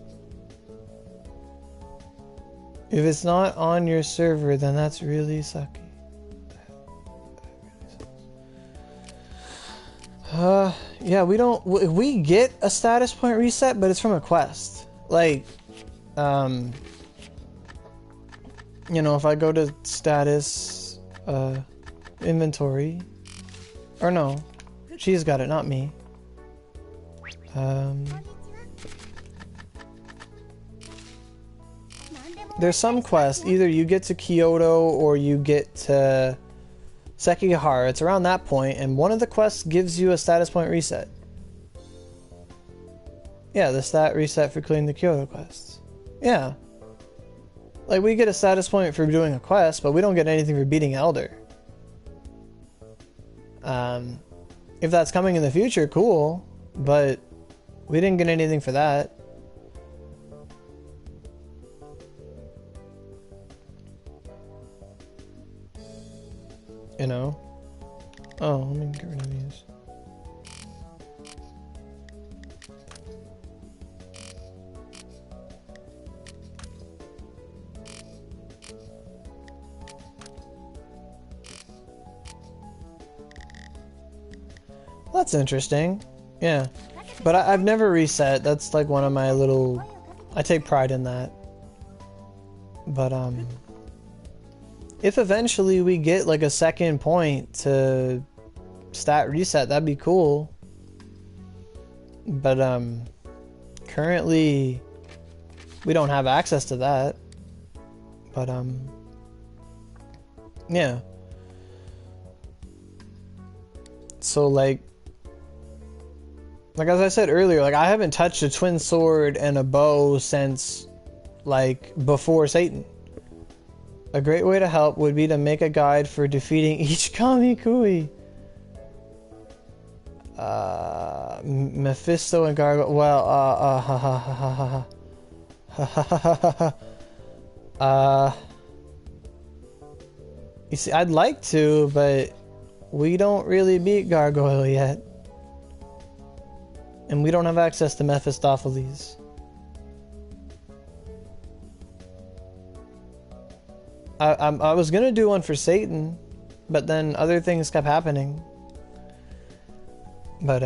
If it's not on your server, then that's really sucky. Yeah, we get a status point reset, but it's from a quest. Like, you know, if I go to status, inventory, or no, she's got it, not me. There's some quest, either you get to Kyoto or you get to Sekigahara. It's around that point, and one of the quests gives you a status point reset. Yeah, the stat reset for clearing the Kyoto quests. Yeah. Like, we get a status point for doing a quest, but we don't get anything for beating Elder. If that's coming in the future, cool. But we didn't get anything for that. you know? Oh, let me get rid of these. That's interesting. Yeah. But I've never reset. That's like one of my little... I take pride in that. But, if eventually we get like a second point to stat reset, that'd be cool. But, currently we don't have access to that. But, yeah. So, like as I said earlier, like I haven't touched a twin sword and a bow since like before Satan. A great way to help would be to make a guide for defeating each Kamikui. Mephisto and Gargoyle. Well, you see, I'd like to, but we don't really beat Gargoyle yet. And we don't have access to Mephistopheles. I was gonna do one for Satan, but then other things kept happening. But,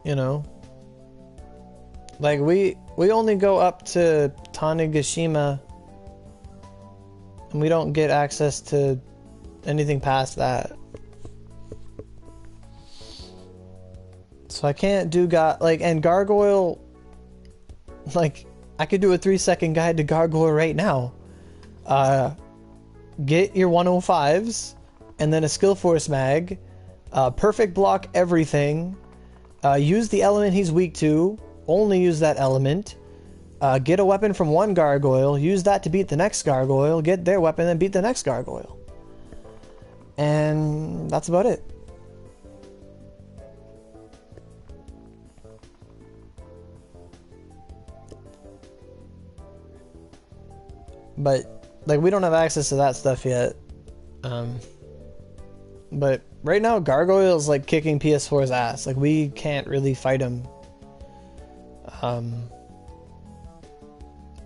you know, like we only go up to Tanegashima, and we don't get access to anything past that. So I can't do and Gargoyle, like, I could do a 3-second guide to Gargoyle right now. Get your 105s, and then a skill force mag, perfect block everything, use the element he's weak to, only use that element, get a weapon from one Gargoyle, use that to beat the next Gargoyle, get their weapon, then beat the next Gargoyle. And that's about it. But, like, we don't have access to that stuff yet. But right now, Gargoyle is, like, kicking PS4's ass. Like, we can't really fight him.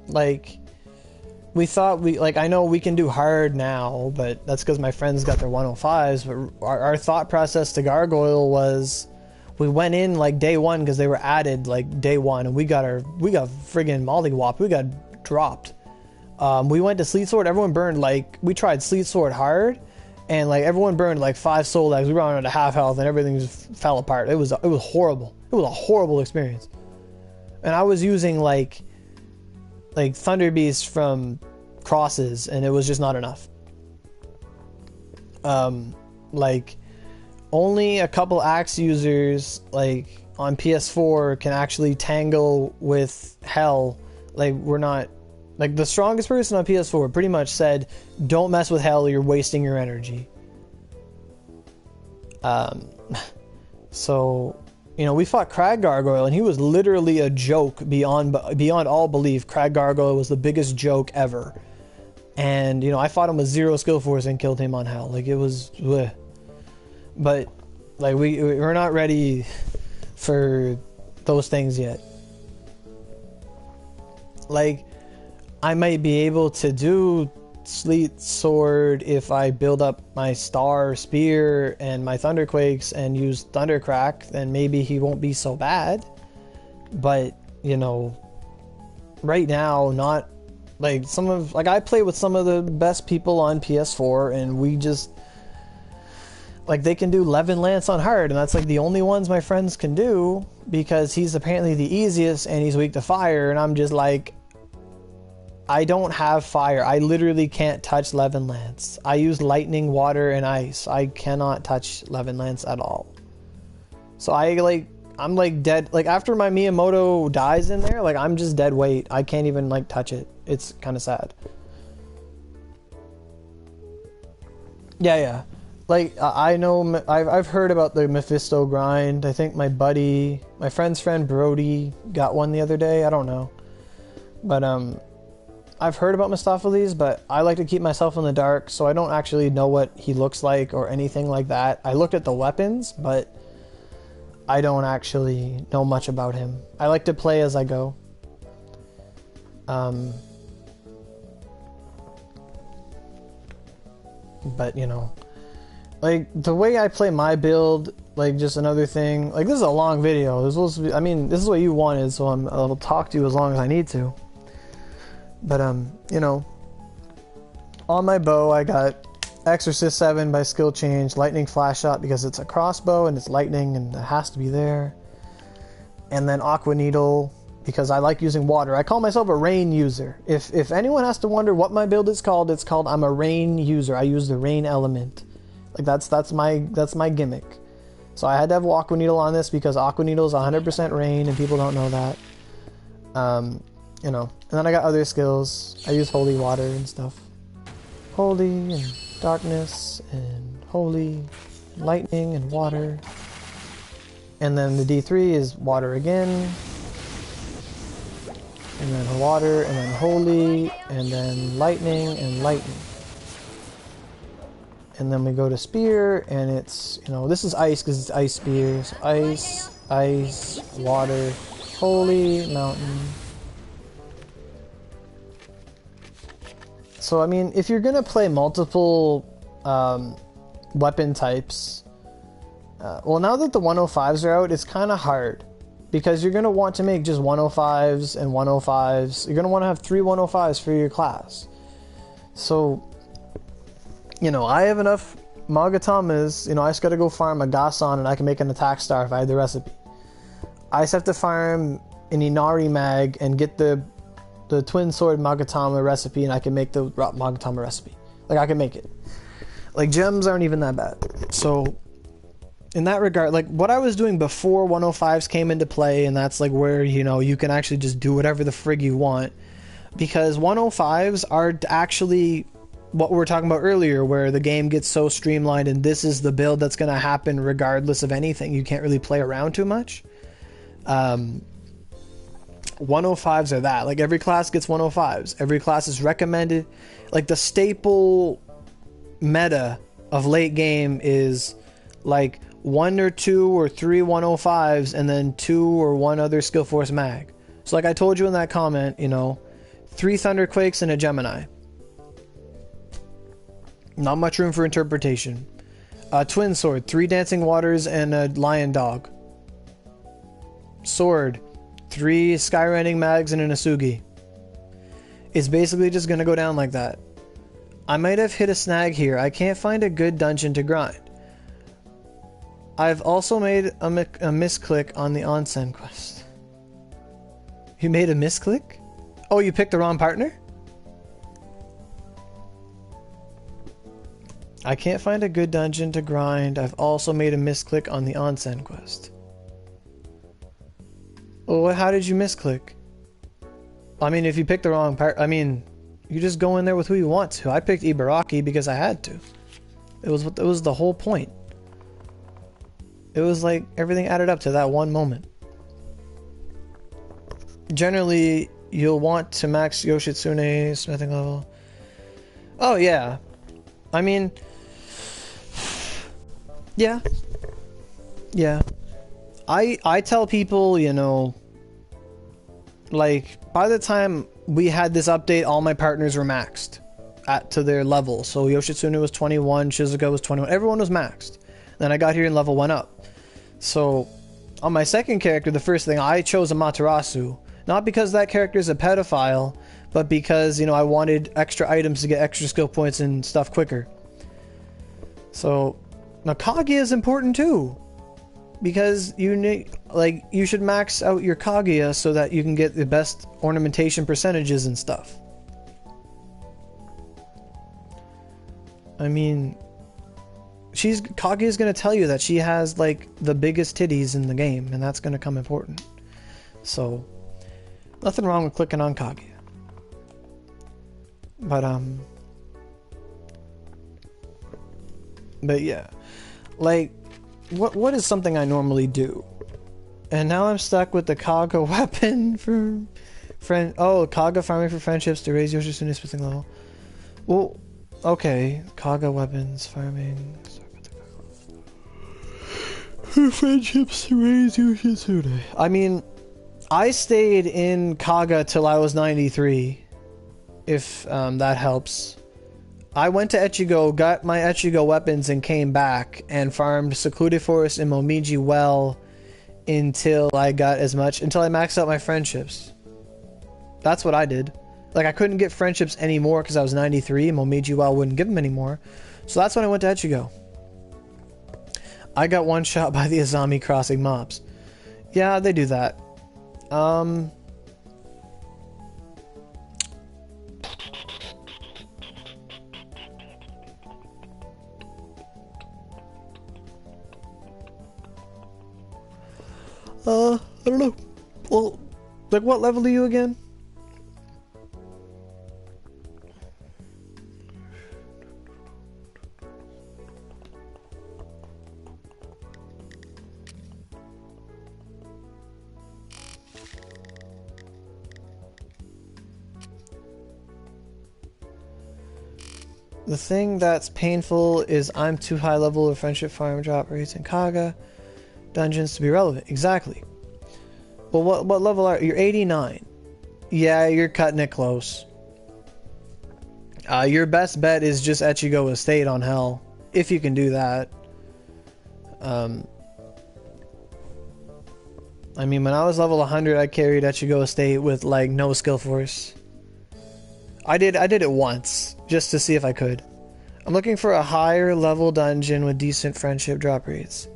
Like, we thought I know we can do hard now, but that's because my friends got their 105s. But our thought process to Gargoyle was, we went in, like, day one, because they were added, like, day one, and we got friggin' mollywhopped. We got dropped. We went to Sleet Sword, everyone burned, like, we tried Sleet Sword hard, and, like, everyone burned, like, 5 soul legs, we were on to half health, and everything just fell apart. It was horrible. It was a horrible experience. And I was using, like Thunder Beast from crosses, and it was just not enough. Like, only a couple axe users, like, on PS4 can actually tangle with hell. Like, we're not... Like, the strongest person on PS4 pretty much said, don't mess with hell, you're wasting your energy. So, you know, we fought Crag Gargoyle, and he was literally a joke beyond all belief. Crag Gargoyle was the biggest joke ever. And, you know, I fought him with 0 skill force and killed him on hell. Like, it was... bleh. But, like, we're not ready for those things yet. Like... I might be able to do Sleet Sword if I build up my Star Spear and my Thunderquakes and use Thundercrack, then maybe he won't be so bad. But, you know, right now, not like I play with some of the best people on PS4, and we just, like, they can do Levin Lance on hard, and that's like the only ones my friends can do because he's apparently the easiest and he's weak to fire, and I'm just like, I don't have fire. I literally can't touch Levin Lance. I use lightning, water, and ice. I cannot touch Levin Lance at all. So I'm like dead. Like, after my Miyamoto dies in there, like, I'm just dead weight. I can't even, like, touch it. It's kind of sad. Yeah. Like, I know, I've heard about the Mephisto grind. I think my friend's friend Brody got one the other day. I don't know. But, I've heard about Mistopheles, but I like to keep myself in the dark, so I don't actually know what he looks like or anything like that. I looked at the weapons, but I don't actually know much about him. I like to play as I go. But, you know, like, the way I play my build, like, just another thing, like, this is a long video. This was, I mean, this is what you wanted, so I'll talk to you as long as I need to. But, you know, on my bow, I got Exorcist 7 by skill change, Lightning Flash Shot because it's a crossbow and it's lightning and it has to be there. And then Aqua Needle because I like using water. I call myself a rain user. If anyone has to wonder what my build is called, it's called I'm a rain user. I use the rain element. Like that's my gimmick. So I had to have Aqua Needle on this because Aqua Needle is 100% rain and people don't know that. You know, and then I got other skills. I use holy water and stuff. Holy and darkness and holy, lightning and water. And then the D3 is water again. And then water, and then holy, and then lightning and lightning. And then we go to spear, and it's, you know, this is ice because it's ice spear. So ice, ice, water, holy, mountain. So, I mean, if you're going to play multiple weapon types, well, now that the 105s are out, it's kind of hard. Because you're going to want to make just 105s and 105s. You're going to want to have 3 105s for your class. So, you know, I have enough Magatamas. You know, I just got to go farm a Gasan and I can make an attack star if I had the recipe. I just have to farm an Inari mag and get the twin sword Magatama recipe and I can make the Magatama recipe. Like, I can make it. Like, gems aren't even that bad. So, in that regard, like, what I was doing before 105s came into play, and that's, like, where, you know, you can actually just do whatever the frig you want. Because 105s are actually what we were talking about earlier, where the game gets so streamlined, and this is the build that's going to happen regardless of anything. You can't really play around too much. 105s are that. Like, every class gets 105s. Every class is recommended. Like, the staple meta of late game is, like, 1 or 2 or 3 105s and then 2 or 1 other skill force mag. So like I told you in that comment, you know, 3 Thunderquakes and a Gemini. Not much room for interpretation. Twin sword, 3 Dancing Waters and a Lion Dog. Sword, 3 Skyrending mags and an Asugi. It's basically just gonna go down like that. I might have hit a snag here. I can't find a good dungeon to grind. I've also made a misclick on the onsen quest. You made a misclick? Oh, you picked the wrong partner? I can't find a good dungeon to grind. I've also made a misclick on the onsen quest. Well, how did you misclick? I mean, if you picked the wrong part, I mean, you just go in there with who you want to. I picked Ibaraki because I had to. It was the whole point. It was like everything added up to that one moment. Generally, you'll want to max Yoshitsune smithing level. Oh, yeah. I mean, yeah. Yeah. I tell people, you know, like, by the time we had this update, all my partners were maxed to their level. So Yoshitsune was 21, Shizuka was 21, everyone was maxed. Then I got here and level went up. So, on my second character, the first thing, I chose Amaterasu. Not because that character is a pedophile, but because, you know, I wanted extra items to get extra skill points and stuff quicker. So, now Kaguya is important too. Because you need, like, you should max out your Kaguya so that you can get the best ornamentation percentages and stuff. I mean, Kaguya's gonna tell you that she has, like, the biggest titties in the game, and that's gonna come important. So, nothing wrong with clicking on Kaguya. But yeah, like, what is something I normally do? And now I'm stuck with the Kaga weapon Oh, Kaga farming for friendships to raise Yoshitsune's smithing level. Well, okay. Kaga weapons farming. For friendships to raise Yoshitsune. I mean, I stayed in Kaga till I was 93. If that helps. I went to Echigo, got my Echigo weapons, and came back and farmed Secluded Forest and Momiji well until I maxed out my friendships. That's what I did. Like, I couldn't get friendships anymore because I was 93 and Momiji well wouldn't give them anymore. So that's when I went to Echigo. I got one shot by the Azami crossing mobs. Yeah, they do that. I don't know. Well, like, what level are you again? The thing that's painful is I'm too high level of friendship farm drop rates in Kaga dungeons to be relevant. Exactly. Well, what level are you? You're 89. Yeah, you're cutting it close. Your best bet is just Echigo Estate on Hell, if you can do that. I mean, when I was level 100, I carried Echigo Estate with like no skill force. I did it once just to see if I could. I'm looking for a higher level dungeon with decent friendship drop rates.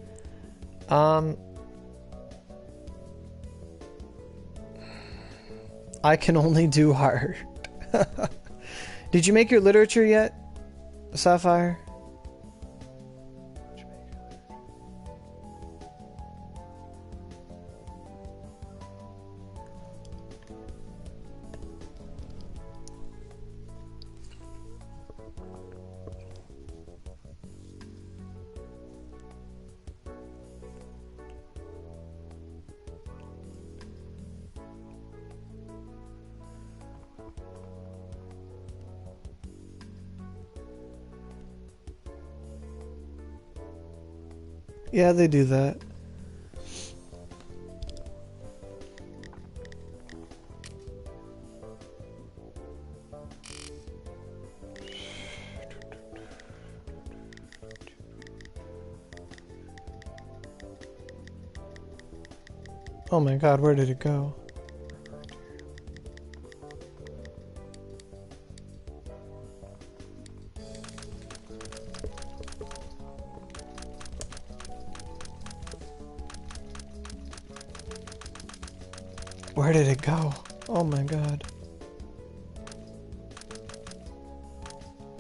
I can only do hard. Did you make your literature yet, Sapphire? Yeah, they do that. Oh my god, where did it go? Where did it go? Oh my god.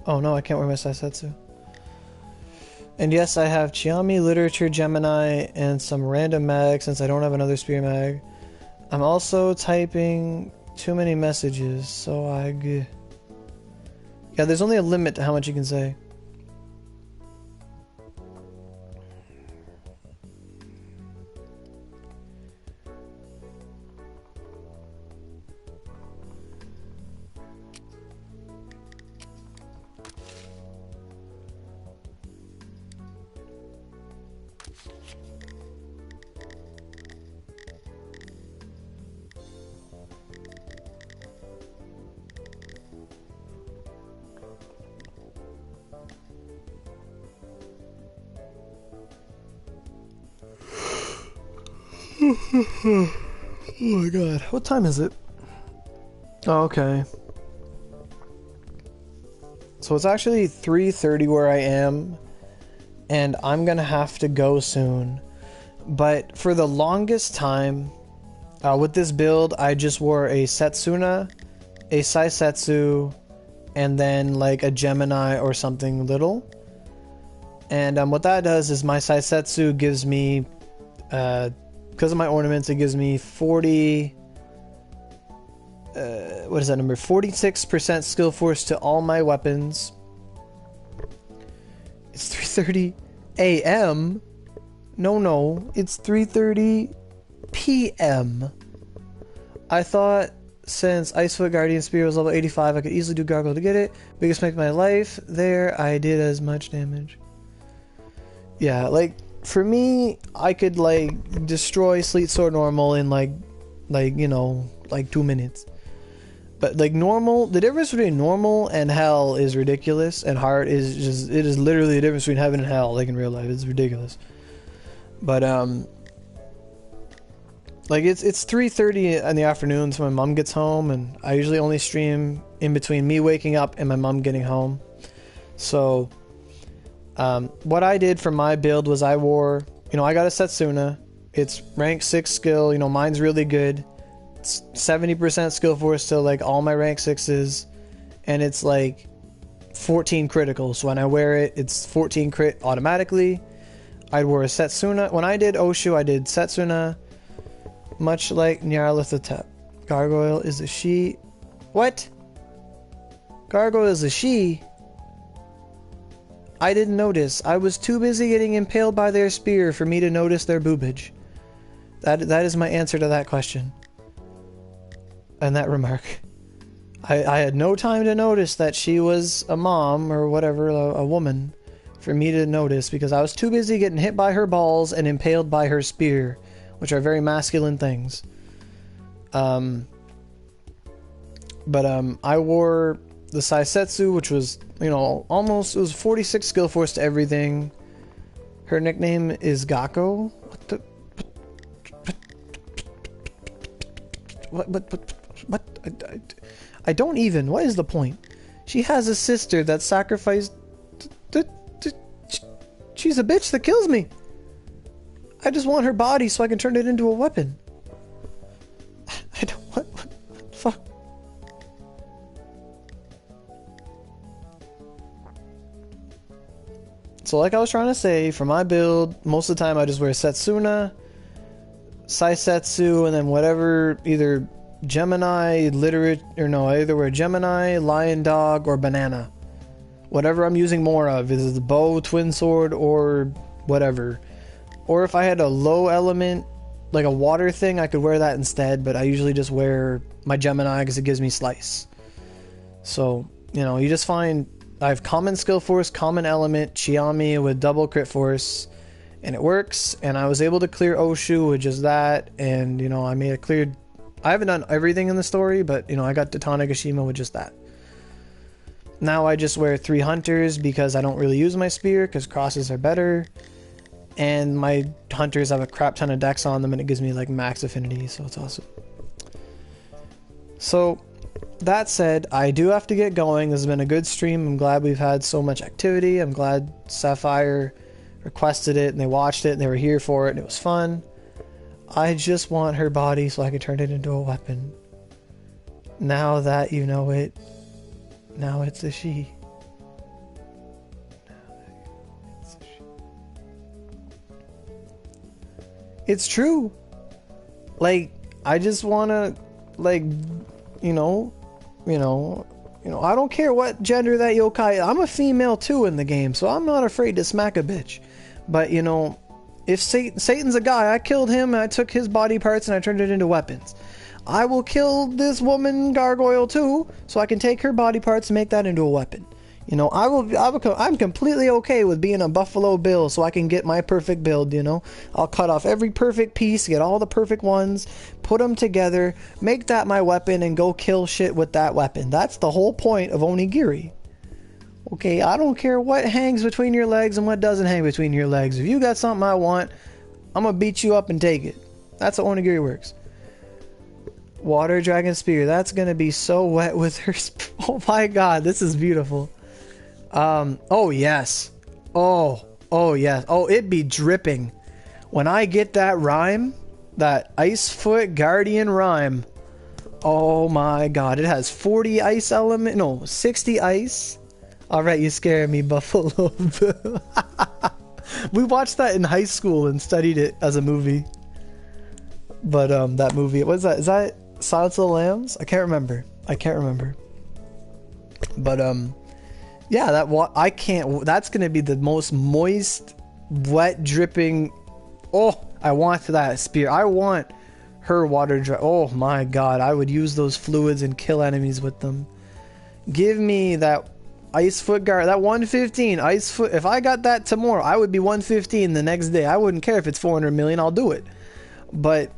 Oh no, I can't wear my Saisetsu. And yes, I have Chiami, Literature, Gemini, and some random mag since I don't have another Spear mag. I'm also typing too many messages, so yeah, there's only a limit to how much you can say. Oh my god. What time is it? Oh, okay. So it's actually 3:30 where I am, and I'm gonna have to go soon. But for the longest time, with this build, I just wore a Setsuna, a Saisetsu, and then like a Gemini or something little. And what that does is my Saisetsu gives me, because of my ornaments, it gives me 40... what is that number? 46% skill force to all my weapons. It's 3:30 a.m. No, it's 3:30 p.m. I thought since Icefoot Guardian Spear was level 85, I could easily do Gargoyle to get it. Biggest mech of my life. There, I did as much damage. Yeah, like, for me, I could, like, destroy Sleet Sword normal in, like, you know, like 2 minutes. But, like, normal, the difference between normal and hell is ridiculous, and hard is just, it is literally the difference between heaven and hell, like, in real life. It's ridiculous. But, like, it's 3:30 in the afternoon, so my mom gets home, and I usually only stream in between me waking up and my mom getting home. So, what I did for my build was I wore, you know, I got a Setsuna. It's rank 6 skill, you know, mine's really good. It's 70% skill force to, like, all my rank 6s, and it's, like, 14 critical. So when I wear it, it's 14 crit automatically. I wore a Setsuna. When I did Oshu, I did Setsuna, much like Nyarlathotep. Gargoyle is a she. What? Gargoyle is a she? I didn't notice. I was too busy getting impaled by their spear for me to notice their boobage. That is my answer to that question. And that remark. I had no time to notice that she was a mom or whatever, a woman, for me to notice, because I was too busy getting hit by her balls and impaled by her spear, which are very masculine things. I wore the Saisetsu, which was, you know, almost, it was 46 skill force to everything. Her nickname is Gako. What? I don't even. What is the point? She has a sister that sacrificed. She's a bitch that kills me. I just want her body so I can turn it into a weapon. I don't. What the fuck? So, like I was trying to say, for my build, most of the time I just wear Setsuna, Saisetsu, and then whatever, either Gemini, I either wear Gemini, Lion Dog, or Banana. Whatever I'm using more of, is the bow, twin sword, or whatever. Or if I had a low element, like a water thing, I could wear that instead, but I usually just wear my Gemini because it gives me slice. So, you know, you just find, I have common skill force, common element, Chiami with double crit force, and it works, and I was able to clear Oshu with just that, and, you know, I haven't done everything in the story, but, you know, I got to Tanegashima with just that. Now I just wear 3 hunters because I don't really use my spear, because crosses are better, and my hunters have a crap ton of dex on them, and it gives me, like, max affinity, so it's awesome. So, that said, I do have to get going. This has been a good stream. I'm glad we've had so much activity. I'm glad Sapphire requested it, and they watched it, and they were here for it, and it was fun. I just want her body so I can turn it into a weapon. Now that you know it, now it's a she. It's true. Like, I just wanna, like, you know, I don't care what gender that yokai. I'm a female too in the game, so I'm not afraid to smack a bitch. But, you know, if Satan's a guy, I killed him and I took his body parts and I turned it into weapons. I will kill this woman Gargoyle too, so I can take her body parts and make that into a weapon. You know, I'm completely okay with being a Buffalo Bill so I can get my perfect build, you know. I'll cut off every perfect piece, get all the perfect ones, put them together, make that my weapon, and go kill shit with that weapon. That's the whole point of Onigiri. Okay, I don't care what hangs between your legs and what doesn't hang between your legs. If you got something I want, I'm gonna beat you up and take it. That's how Onigiri works. Water Dragon Spear. That's gonna be so wet with her. Oh my god, this is beautiful. Oh yes. Oh yes. Oh, it'd be dripping. When I get that rhyme, that Icefoot Guardian rhyme. Oh my god, it has 40 ice element. No, 60 ice. Alright, you scared me, Buffalo Bill. We watched that in high school and studied it as a movie. But, that movie, what is that? Is that Silence of the Lambs? I can't remember. But, yeah, that's gonna be the most moist, wet, dripping. Oh, I want that spear. I want Her water oh my god, I would use those fluids and kill enemies with them. Give me that ice foot guard, that 115 ice foot. If I got that tomorrow, I would be 115 the next day. I wouldn't care if it's 400 million, I'll do it. But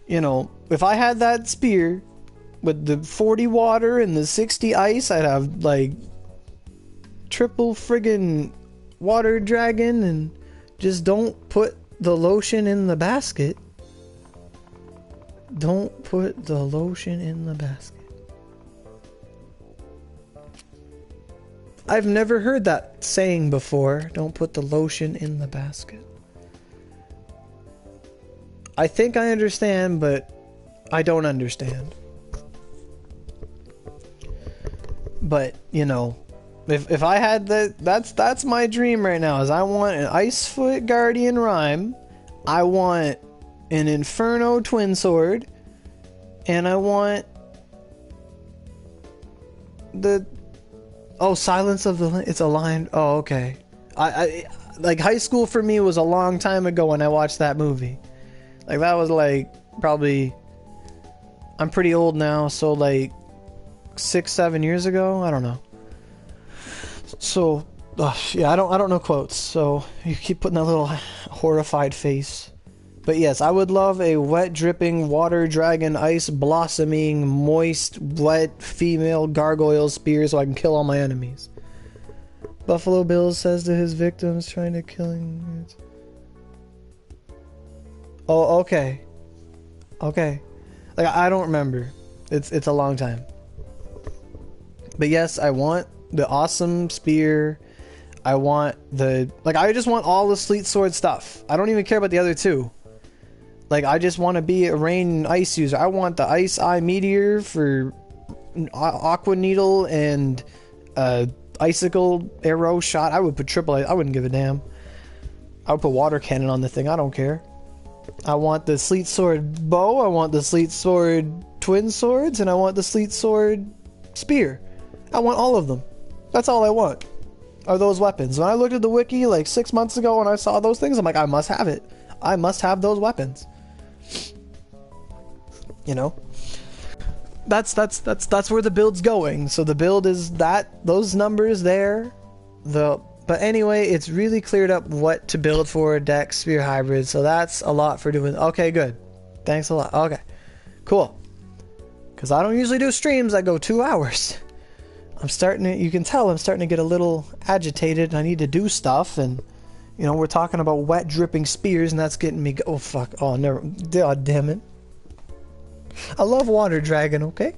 you know, if I had that spear with the 40 water and the 60 ice, I'd have like triple friggin' water dragon. And just don't put the lotion in the basket. Don't put the lotion in the basket. I've never heard that saying before. Don't put the lotion in the basket. I think I understand, but I don't understand. But, you know, if I had that's my dream right now, is I want an Icefoot Guardian Rhyme, I want an Inferno Twin Sword, and I want the Silence of the it's a lion. Oh, okay. I like high school for me was a long time ago when I watched that movie. Like that was like probably, I'm pretty old now, so like 6-7 years ago, I don't know. So yeah, I don't know quotes, so you keep putting that little horrified face. But yes, I would love a wet dripping water dragon ice blossoming moist wet female gargoyle spear so I can kill all my enemies. Buffalo Bill says to his victims trying to kill him. Oh, okay. Okay. Like I don't remember. It's a long time. But yes, I want the awesome spear. I want the I just want all the Sleet Sword stuff. I don't even care about the other two. Like I just want to be a rain ice user. I want the Ice Eye Meteor for Aqua Needle and Icicle Arrow Shot. I would put triple. I wouldn't give a damn. I would put Water Cannon on the thing. I don't care. I want the Sleet Sword Bow. I want the Sleet Sword Twin Swords, and I want the Sleet Sword Spear. I want all of them. That's all I want. Are those weapons. When I looked at the wiki like 6 months ago and I saw those things, I'm like, I must have it. I must have those weapons. You know, that's where the build's going. So the build is those numbers there. But anyway, it's really cleared up what to build for Dex Spear Hybrid. So that's a lot for doing. Okay, good. Thanks a lot. Okay, cool. Because I don't usually do streams that go 2 hours. I'm starting to. You can tell I'm starting to get a little agitated. I need to do stuff, and you know we're talking about wet dripping spears, and that's getting me. Oh fuck! Oh never. Oh, damn it. I love Water Dragon, okay?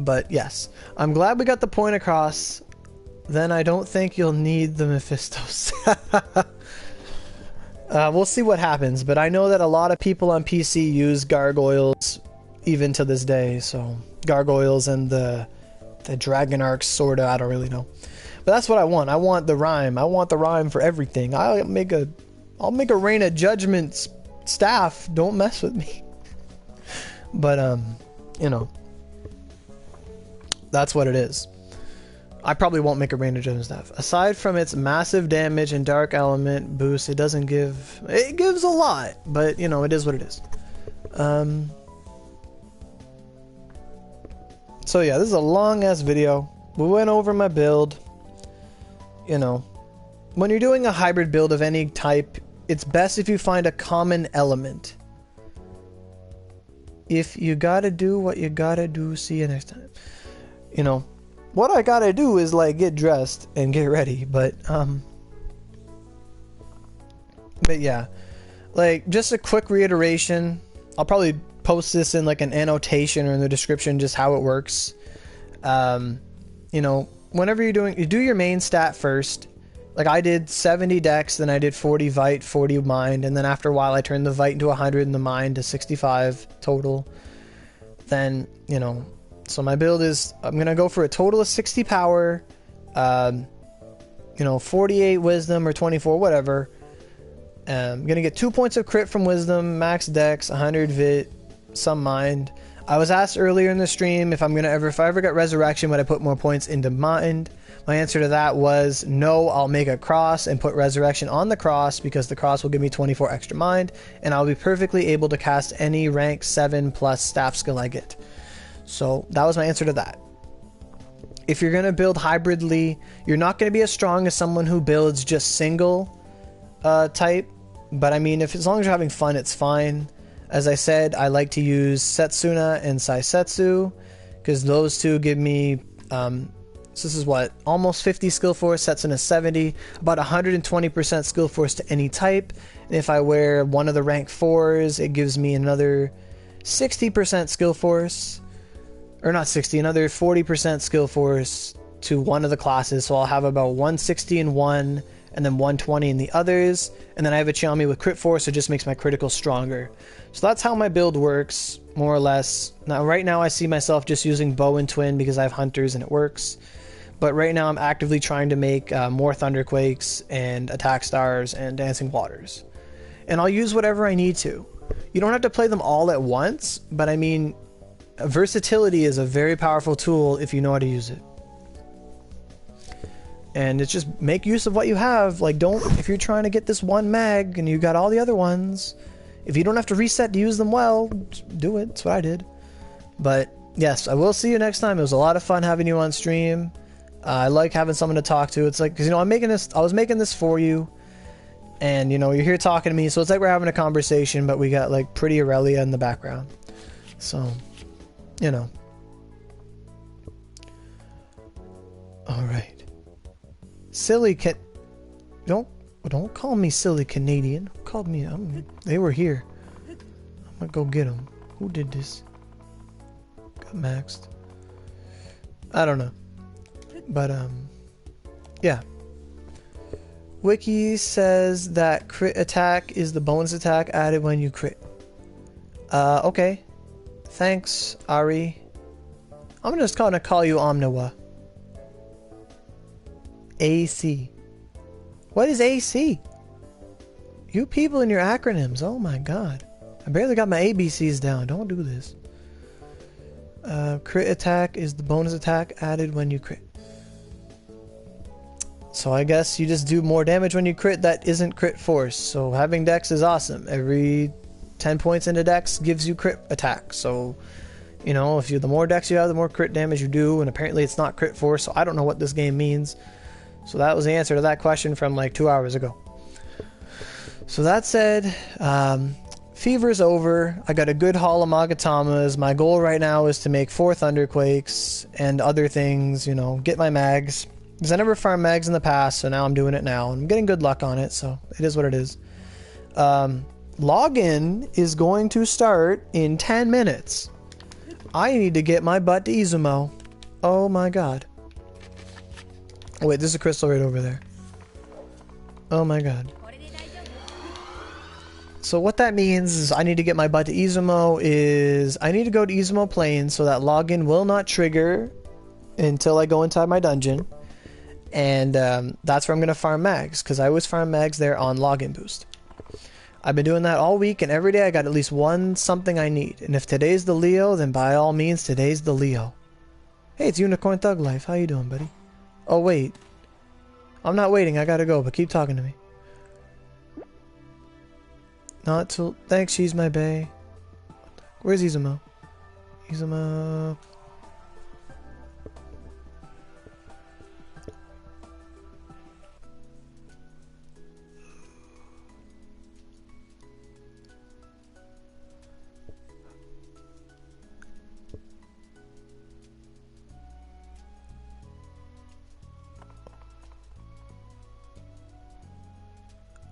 But yes, I'm glad we got the point across. Then I don't think you'll need the Mephistos. We'll see what happens, but I know that a lot of people on PC use gargoyles even to this day, so gargoyles and the dragon arcs, sorta, I don't really know. But that's what I want. I want the rhyme. I want the rhyme for everything. I'll make a Reign of Judgment staff. Don't mess with me. But you know, that's what it is. I probably won't make a Reign of Judgment staff. Aside from its massive damage and dark element boost, it doesn't give. It gives a lot, but you know, it is what it is. So yeah, this is a long ass video. We went over my build. You know, when you're doing a hybrid build of any type, it's best if you find a common element. If you gotta do what you gotta do, see you next time. You know, what I gotta do is like get dressed and get ready, but yeah, like just a quick reiteration. I'll probably post this in like an annotation or in the description, just how it works. You know, whenever you do your main stat first. Like I did 70 dex, then I did 40 vite, 40 mind, and then after a while I turned the vite into 100 and the mind to 65 total. Then, you know, so my build is, I'm going to go for a total of 60 power, you know, 48 wisdom or 24, whatever. I'm going to get 2 points of crit from wisdom, max dex, 100 vit, some mind. I was asked earlier in the stream if I ever get resurrection, would I put more points into mind? My answer to that was no, I'll make a cross and put resurrection on the cross because the cross will give me 24 extra mind and I'll be perfectly able to cast any rank 7 plus staff skill I get. So that was my answer to that. If you're going to build hybridly, you're not going to be as strong as someone who builds just single type. But I mean, as long as you're having fun, it's fine. As I said, I like to use Setsuna and Saisetsu because those two give me... so this is what, almost 50 skill force, Setsuna 70, about 120% skill force to any type. And if I wear one of the rank 4s, it gives me another 60% skill force, or not 60, another 40% skill force to one of the classes. So I'll have about 160 in one, and then 120 in the others. And then I have a Xiaomi with crit force, so it just makes my critical stronger. So that's how my build works, more or less. Now, right now I see myself just using bow and twin because I have hunters and it works. But right now I'm actively trying to make more Thunderquakes and Attack Stars and Dancing Waters. And I'll use whatever I need to. You don't have to play them all at once, but I mean, versatility is a very powerful tool if you know how to use it. And it's just make use of what you have. Like, don't, if you're trying to get this one mag and you got all the other ones, if you don't have to reset to use them well, just do it. That's what I did. But yes, I will see you next time. It was a lot of fun having you on stream. I like having someone to talk to. It's like, because, you know, I was making this for you, and, you know, you're here talking to me, so it's like we're having a conversation, but we got, like, pretty Relia in the background. So, you know. Alright. Silly don't call me silly Canadian. Called me, they were here. I'm gonna go get them. Who did this? Got maxed. I don't know. But, yeah. Wiki says that crit attack is the bonus attack added when you crit. Okay. Thanks, Ari. I'm just gonna call you Omniwa. AC. What is AC? You people and your acronyms. Oh my god. I barely got my ABCs down. Don't do this. Crit attack is the bonus attack added when you crit. So I guess you just do more damage when you crit that isn't crit force. So having dex is awesome. Every 10 points into dex gives you crit attack. So, you know, if you the more dex you have, the more crit damage you do. And apparently it's not crit force, so I don't know what this game means. So that was the answer to that question from like 2 hours ago. So that said, Fever's over. I got a good haul of Magatamas. My goal right now is to make 4 Thunderquakes and other things, you know, get my mags. Because I never farmed mags in the past, so now I'm doing it now. I'm getting good luck on it, so it is what it is. Login is going to start in 10 minutes. I need to get my butt to Izumo. Oh my god. Oh wait, there's a crystal right over there. Oh my god. So what that means is I need to get my butt to Izumo is... I need to go to Izumo Plains so that login will not trigger until I go inside my dungeon. And that's where I'm going to farm mags, because I always farm mags there on login boost. I've been doing that all week, and every day I got at least one something I need. And if today's the Leo, then by all means, today's the Leo. Hey, it's Unicorn Thug Life. How you doing, buddy? Oh, wait. I'm not waiting. I gotta go, but keep talking to me. Not till... Thanks, she's my bae. Where's Izumo? Izumo...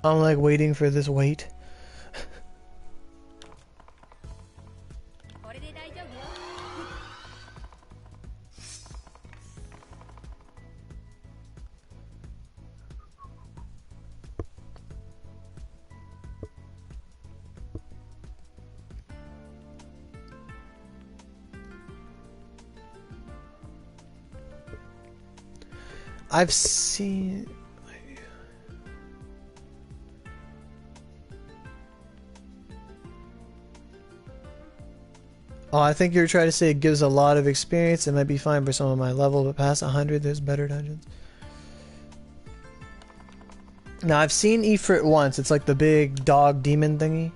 I'm like waiting for this wait. I've seen... Oh, I think you're trying to say it gives a lot of experience. It might be fine for some of my level, but past 100 there's better dungeons. Now I've seen Ifrit once. It's like the big dog demon thingy.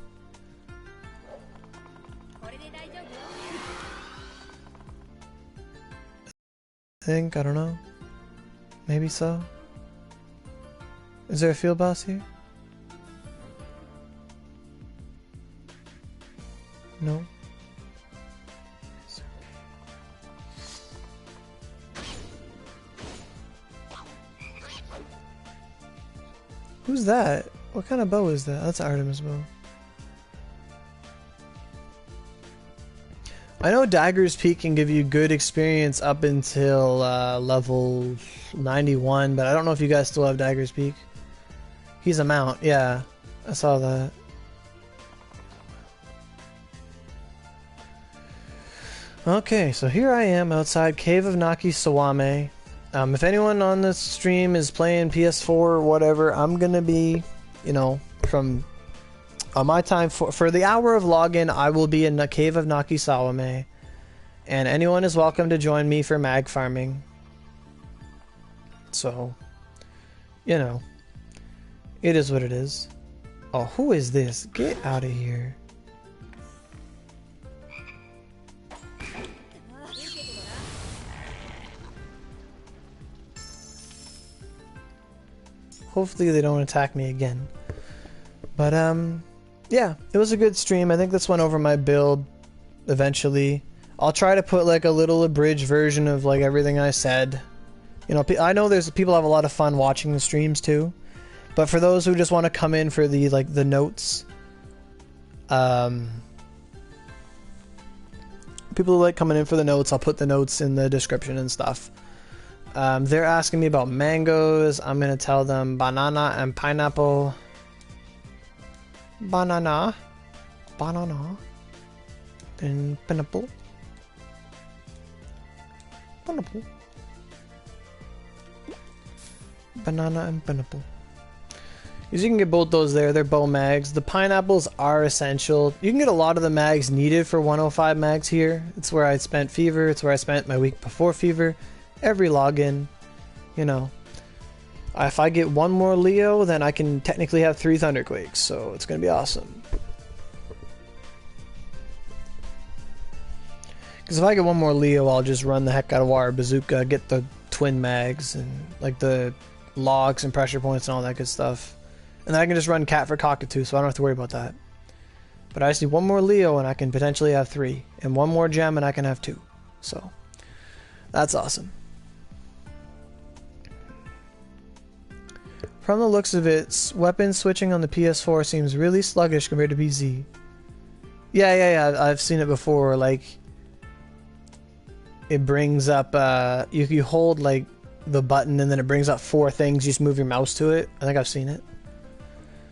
I don't know. Maybe so. Is there a field boss here? No. Who's that? What kind of bow is that? That's Artemis bow. I know Dagger's Peak can give you good experience up until level 91, but I don't know if you guys still have Dagger's Peak. He's a mount, yeah. I saw that. Okay, so here I am outside Cave of Naki Sawame. If anyone on this stream is playing PS4 or whatever, I'm gonna be, you know, from my time for the hour of login, I will be in the Cave of Naki Sawame, and anyone is welcome to join me for mag farming. So, you know, it is what it is. Oh, who is this? Get out of here. Hopefully they don't attack me again. But, yeah, it was a good stream. I think this went over my build eventually. I'll try to put like a little abridged version of like everything I said. You know, I know there's people have a lot of fun watching the streams too. But for those who just want to come in for the like the notes, people who like coming in for the notes, I'll put the notes in the description and stuff. They're asking me about mangoes. I'm gonna tell them banana and pineapple. Banana, and pineapple, banana and pineapple. Because you can get both those there. They're bow mags. The pineapples are essential. You can get a lot of the mags needed for 105 mags here. It's where I spent Fever. It's where I spent my week before Fever. Every login, you know. If I get one more Leo, then I can technically have 3 Thunderquakes, so it's going to be awesome. Because if I get one more Leo, I'll just run the heck out of Wire Bazooka, get the twin mags, and like the logs and pressure points and all that good stuff. And then I can just run Cat for Cockatoo, so I don't have to worry about that. But I just need one more Leo, and I can potentially have 3. And one more gem, and I can have 2. So, that's awesome. From the looks of it, weapon switching on the PS4 seems really sluggish compared to PC. Yeah, I've seen it before. Like, it brings up, you hold like the button and then it brings up 4 things. You just move your mouse to it. I think I've seen it.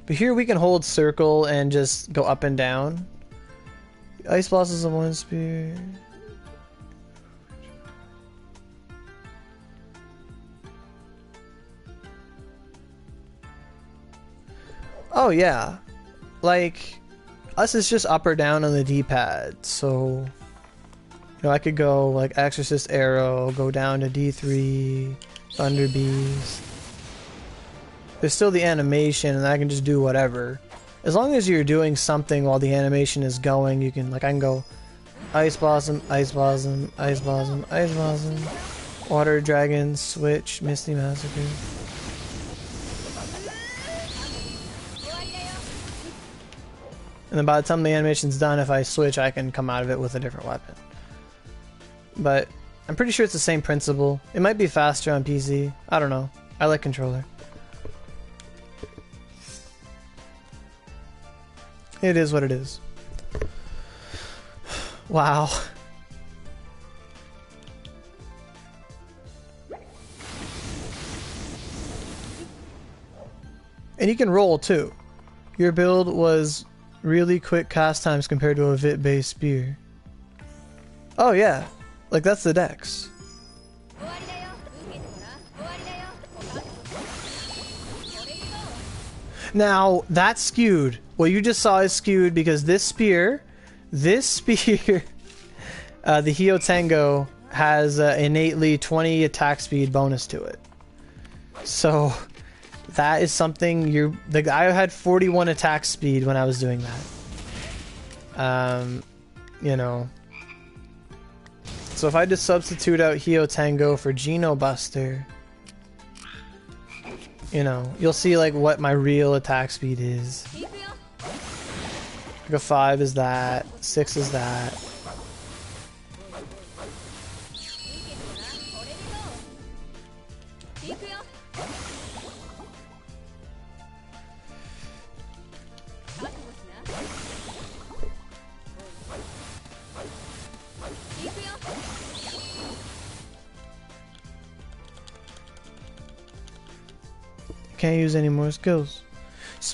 But here we can hold circle and just go up and down. Ice blossoms on 1 spear. Oh yeah, like us is just up or down on the D-pad, so you know I could go like Exorcist Arrow, go down to D3, Thunder Beast. There's still the animation, and I can just do whatever. As long as you're doing something while the animation is going, you can like I can go Ice Blossom, Ice Blossom, Ice Blossom, Ice Blossom, Water Dragon, Switch, Misty Massacre. And then by the time the animation's done, if I switch, I can come out of it with a different weapon. But I'm pretty sure it's the same principle. It might be faster on PC. I don't know. I like controller. It is what it is. Wow. And you can roll too. Your build was really quick cast times compared to a Vit-based spear. Oh yeah, like that's the dex. Now that's skewed. What you just saw is skewed because this spear, the Hiotengo has innately 20 attack speed bonus to it. So that is something the guy had 41 attack speed when I was doing that. You know. So if I just substitute out Hio-Tango for Geno Buster, you know, you'll see like what my real attack speed is. Like a 5 is that, 6 is that. Can't use any more skills.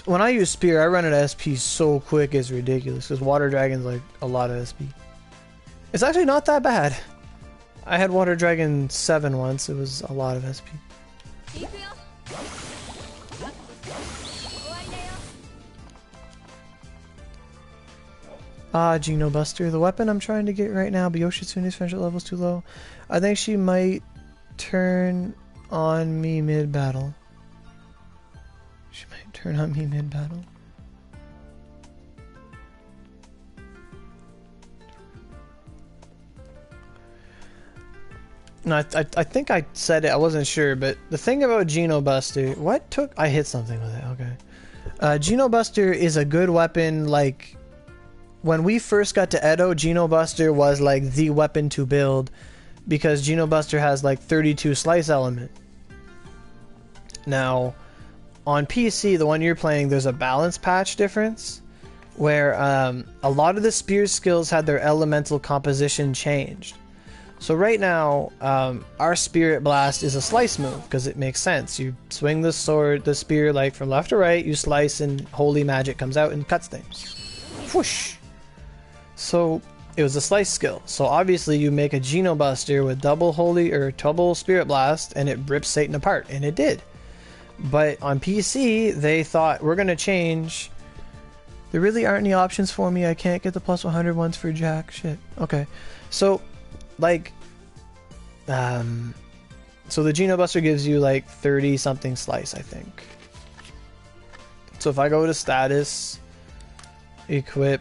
When I use Spear, I run out of SP so quick it's ridiculous, because Water Dragon's like a lot of SP. It's actually not that bad. I had Water Dragon 7 once, it was a lot of SP. Ah, Geno Buster, the weapon I'm trying to get right now, but Yoshitsune's friendship level's too low. I think she might turn on me mid-battle. She might turn on me mid-battle. No, I think I said it, I wasn't sure, but the thing about Geno Buster... I hit something with it, okay. Geno Buster is a good weapon, like... When we first got to Edo, Geno Buster was like the weapon to build, because Geno Buster has like 32 slice element. Now, on PC, the one you're playing, there's a balance patch difference, where a lot of the spear skills had their elemental composition changed. So right now, our Spirit Blast is a slice move, because it makes sense. You swing the spear like from left to right, you slice and holy magic comes out and cuts things. Whoosh! So it was a slice skill. So obviously you make a Geno Buster with double Spirit Blast and it rips Satan apart, and it did. But on PC they thought, we're gonna change. There really aren't any options for me. I can't get the plus 100 ones for jack shit. Okay, so like so the Geno Buster gives you like 30 something slice, I think. So if I go to status, equip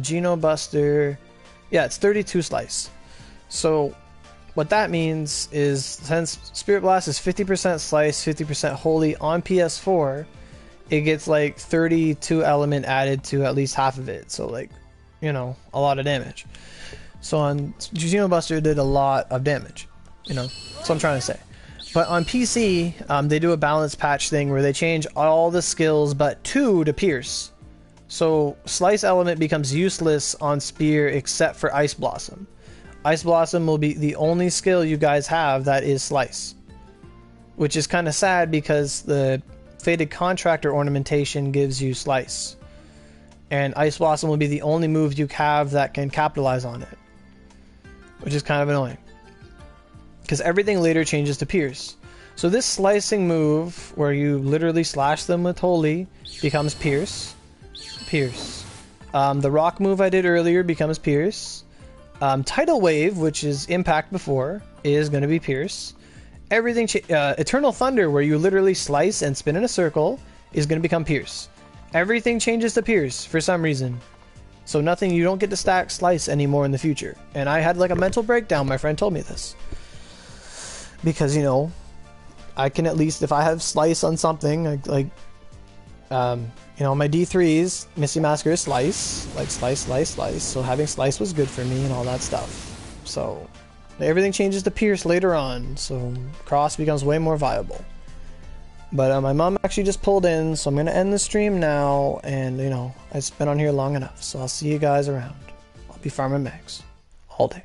Geno Buster, yeah, it's 32 slice. So what that means is, since Spirit Blast is 50% slice, 50% holy on PS4, it gets like 32 element added to at least half of it. So like, you know, a lot of damage. So on Geno Buster did a lot of damage, you know, that's what I'm trying to say. But on PC, they do a balance patch thing where they change all the skills but 2 to pierce. So Slice Element becomes useless on Spear except for Ice Blossom. Ice Blossom will be the only skill you guys have that is Slice. Which is kind of sad, because the Faded Contractor ornamentation gives you Slice. And Ice Blossom will be the only move you have that can capitalize on it. Which is kind of annoying, because everything later changes to Pierce. So this slicing move, where you literally slash them with Holy, becomes Pierce. Pierce. The rock move I did earlier becomes Pierce. Tidal Wave, which is Impact before, is going to be Pierce. Everything Eternal Thunder, where you literally slice and spin in a circle, is going to become Pierce. Everything changes to Pierce for some reason. So you don't get to stack Slice anymore in the future. And I had like a mental breakdown, my friend told me this. Because, you know, I can at least, if I have Slice on something, you know, my D3s, Misty Massacre is Slice. Like Slice, Slice, Slice. So having Slice was good for me and all that stuff. So everything changes to Pierce later on. So Cross becomes way more viable. But my mom actually just pulled in, so I'm going to end the stream now. And, you know, I've been on here long enough. So I'll see you guys around. I'll be farming mags all day.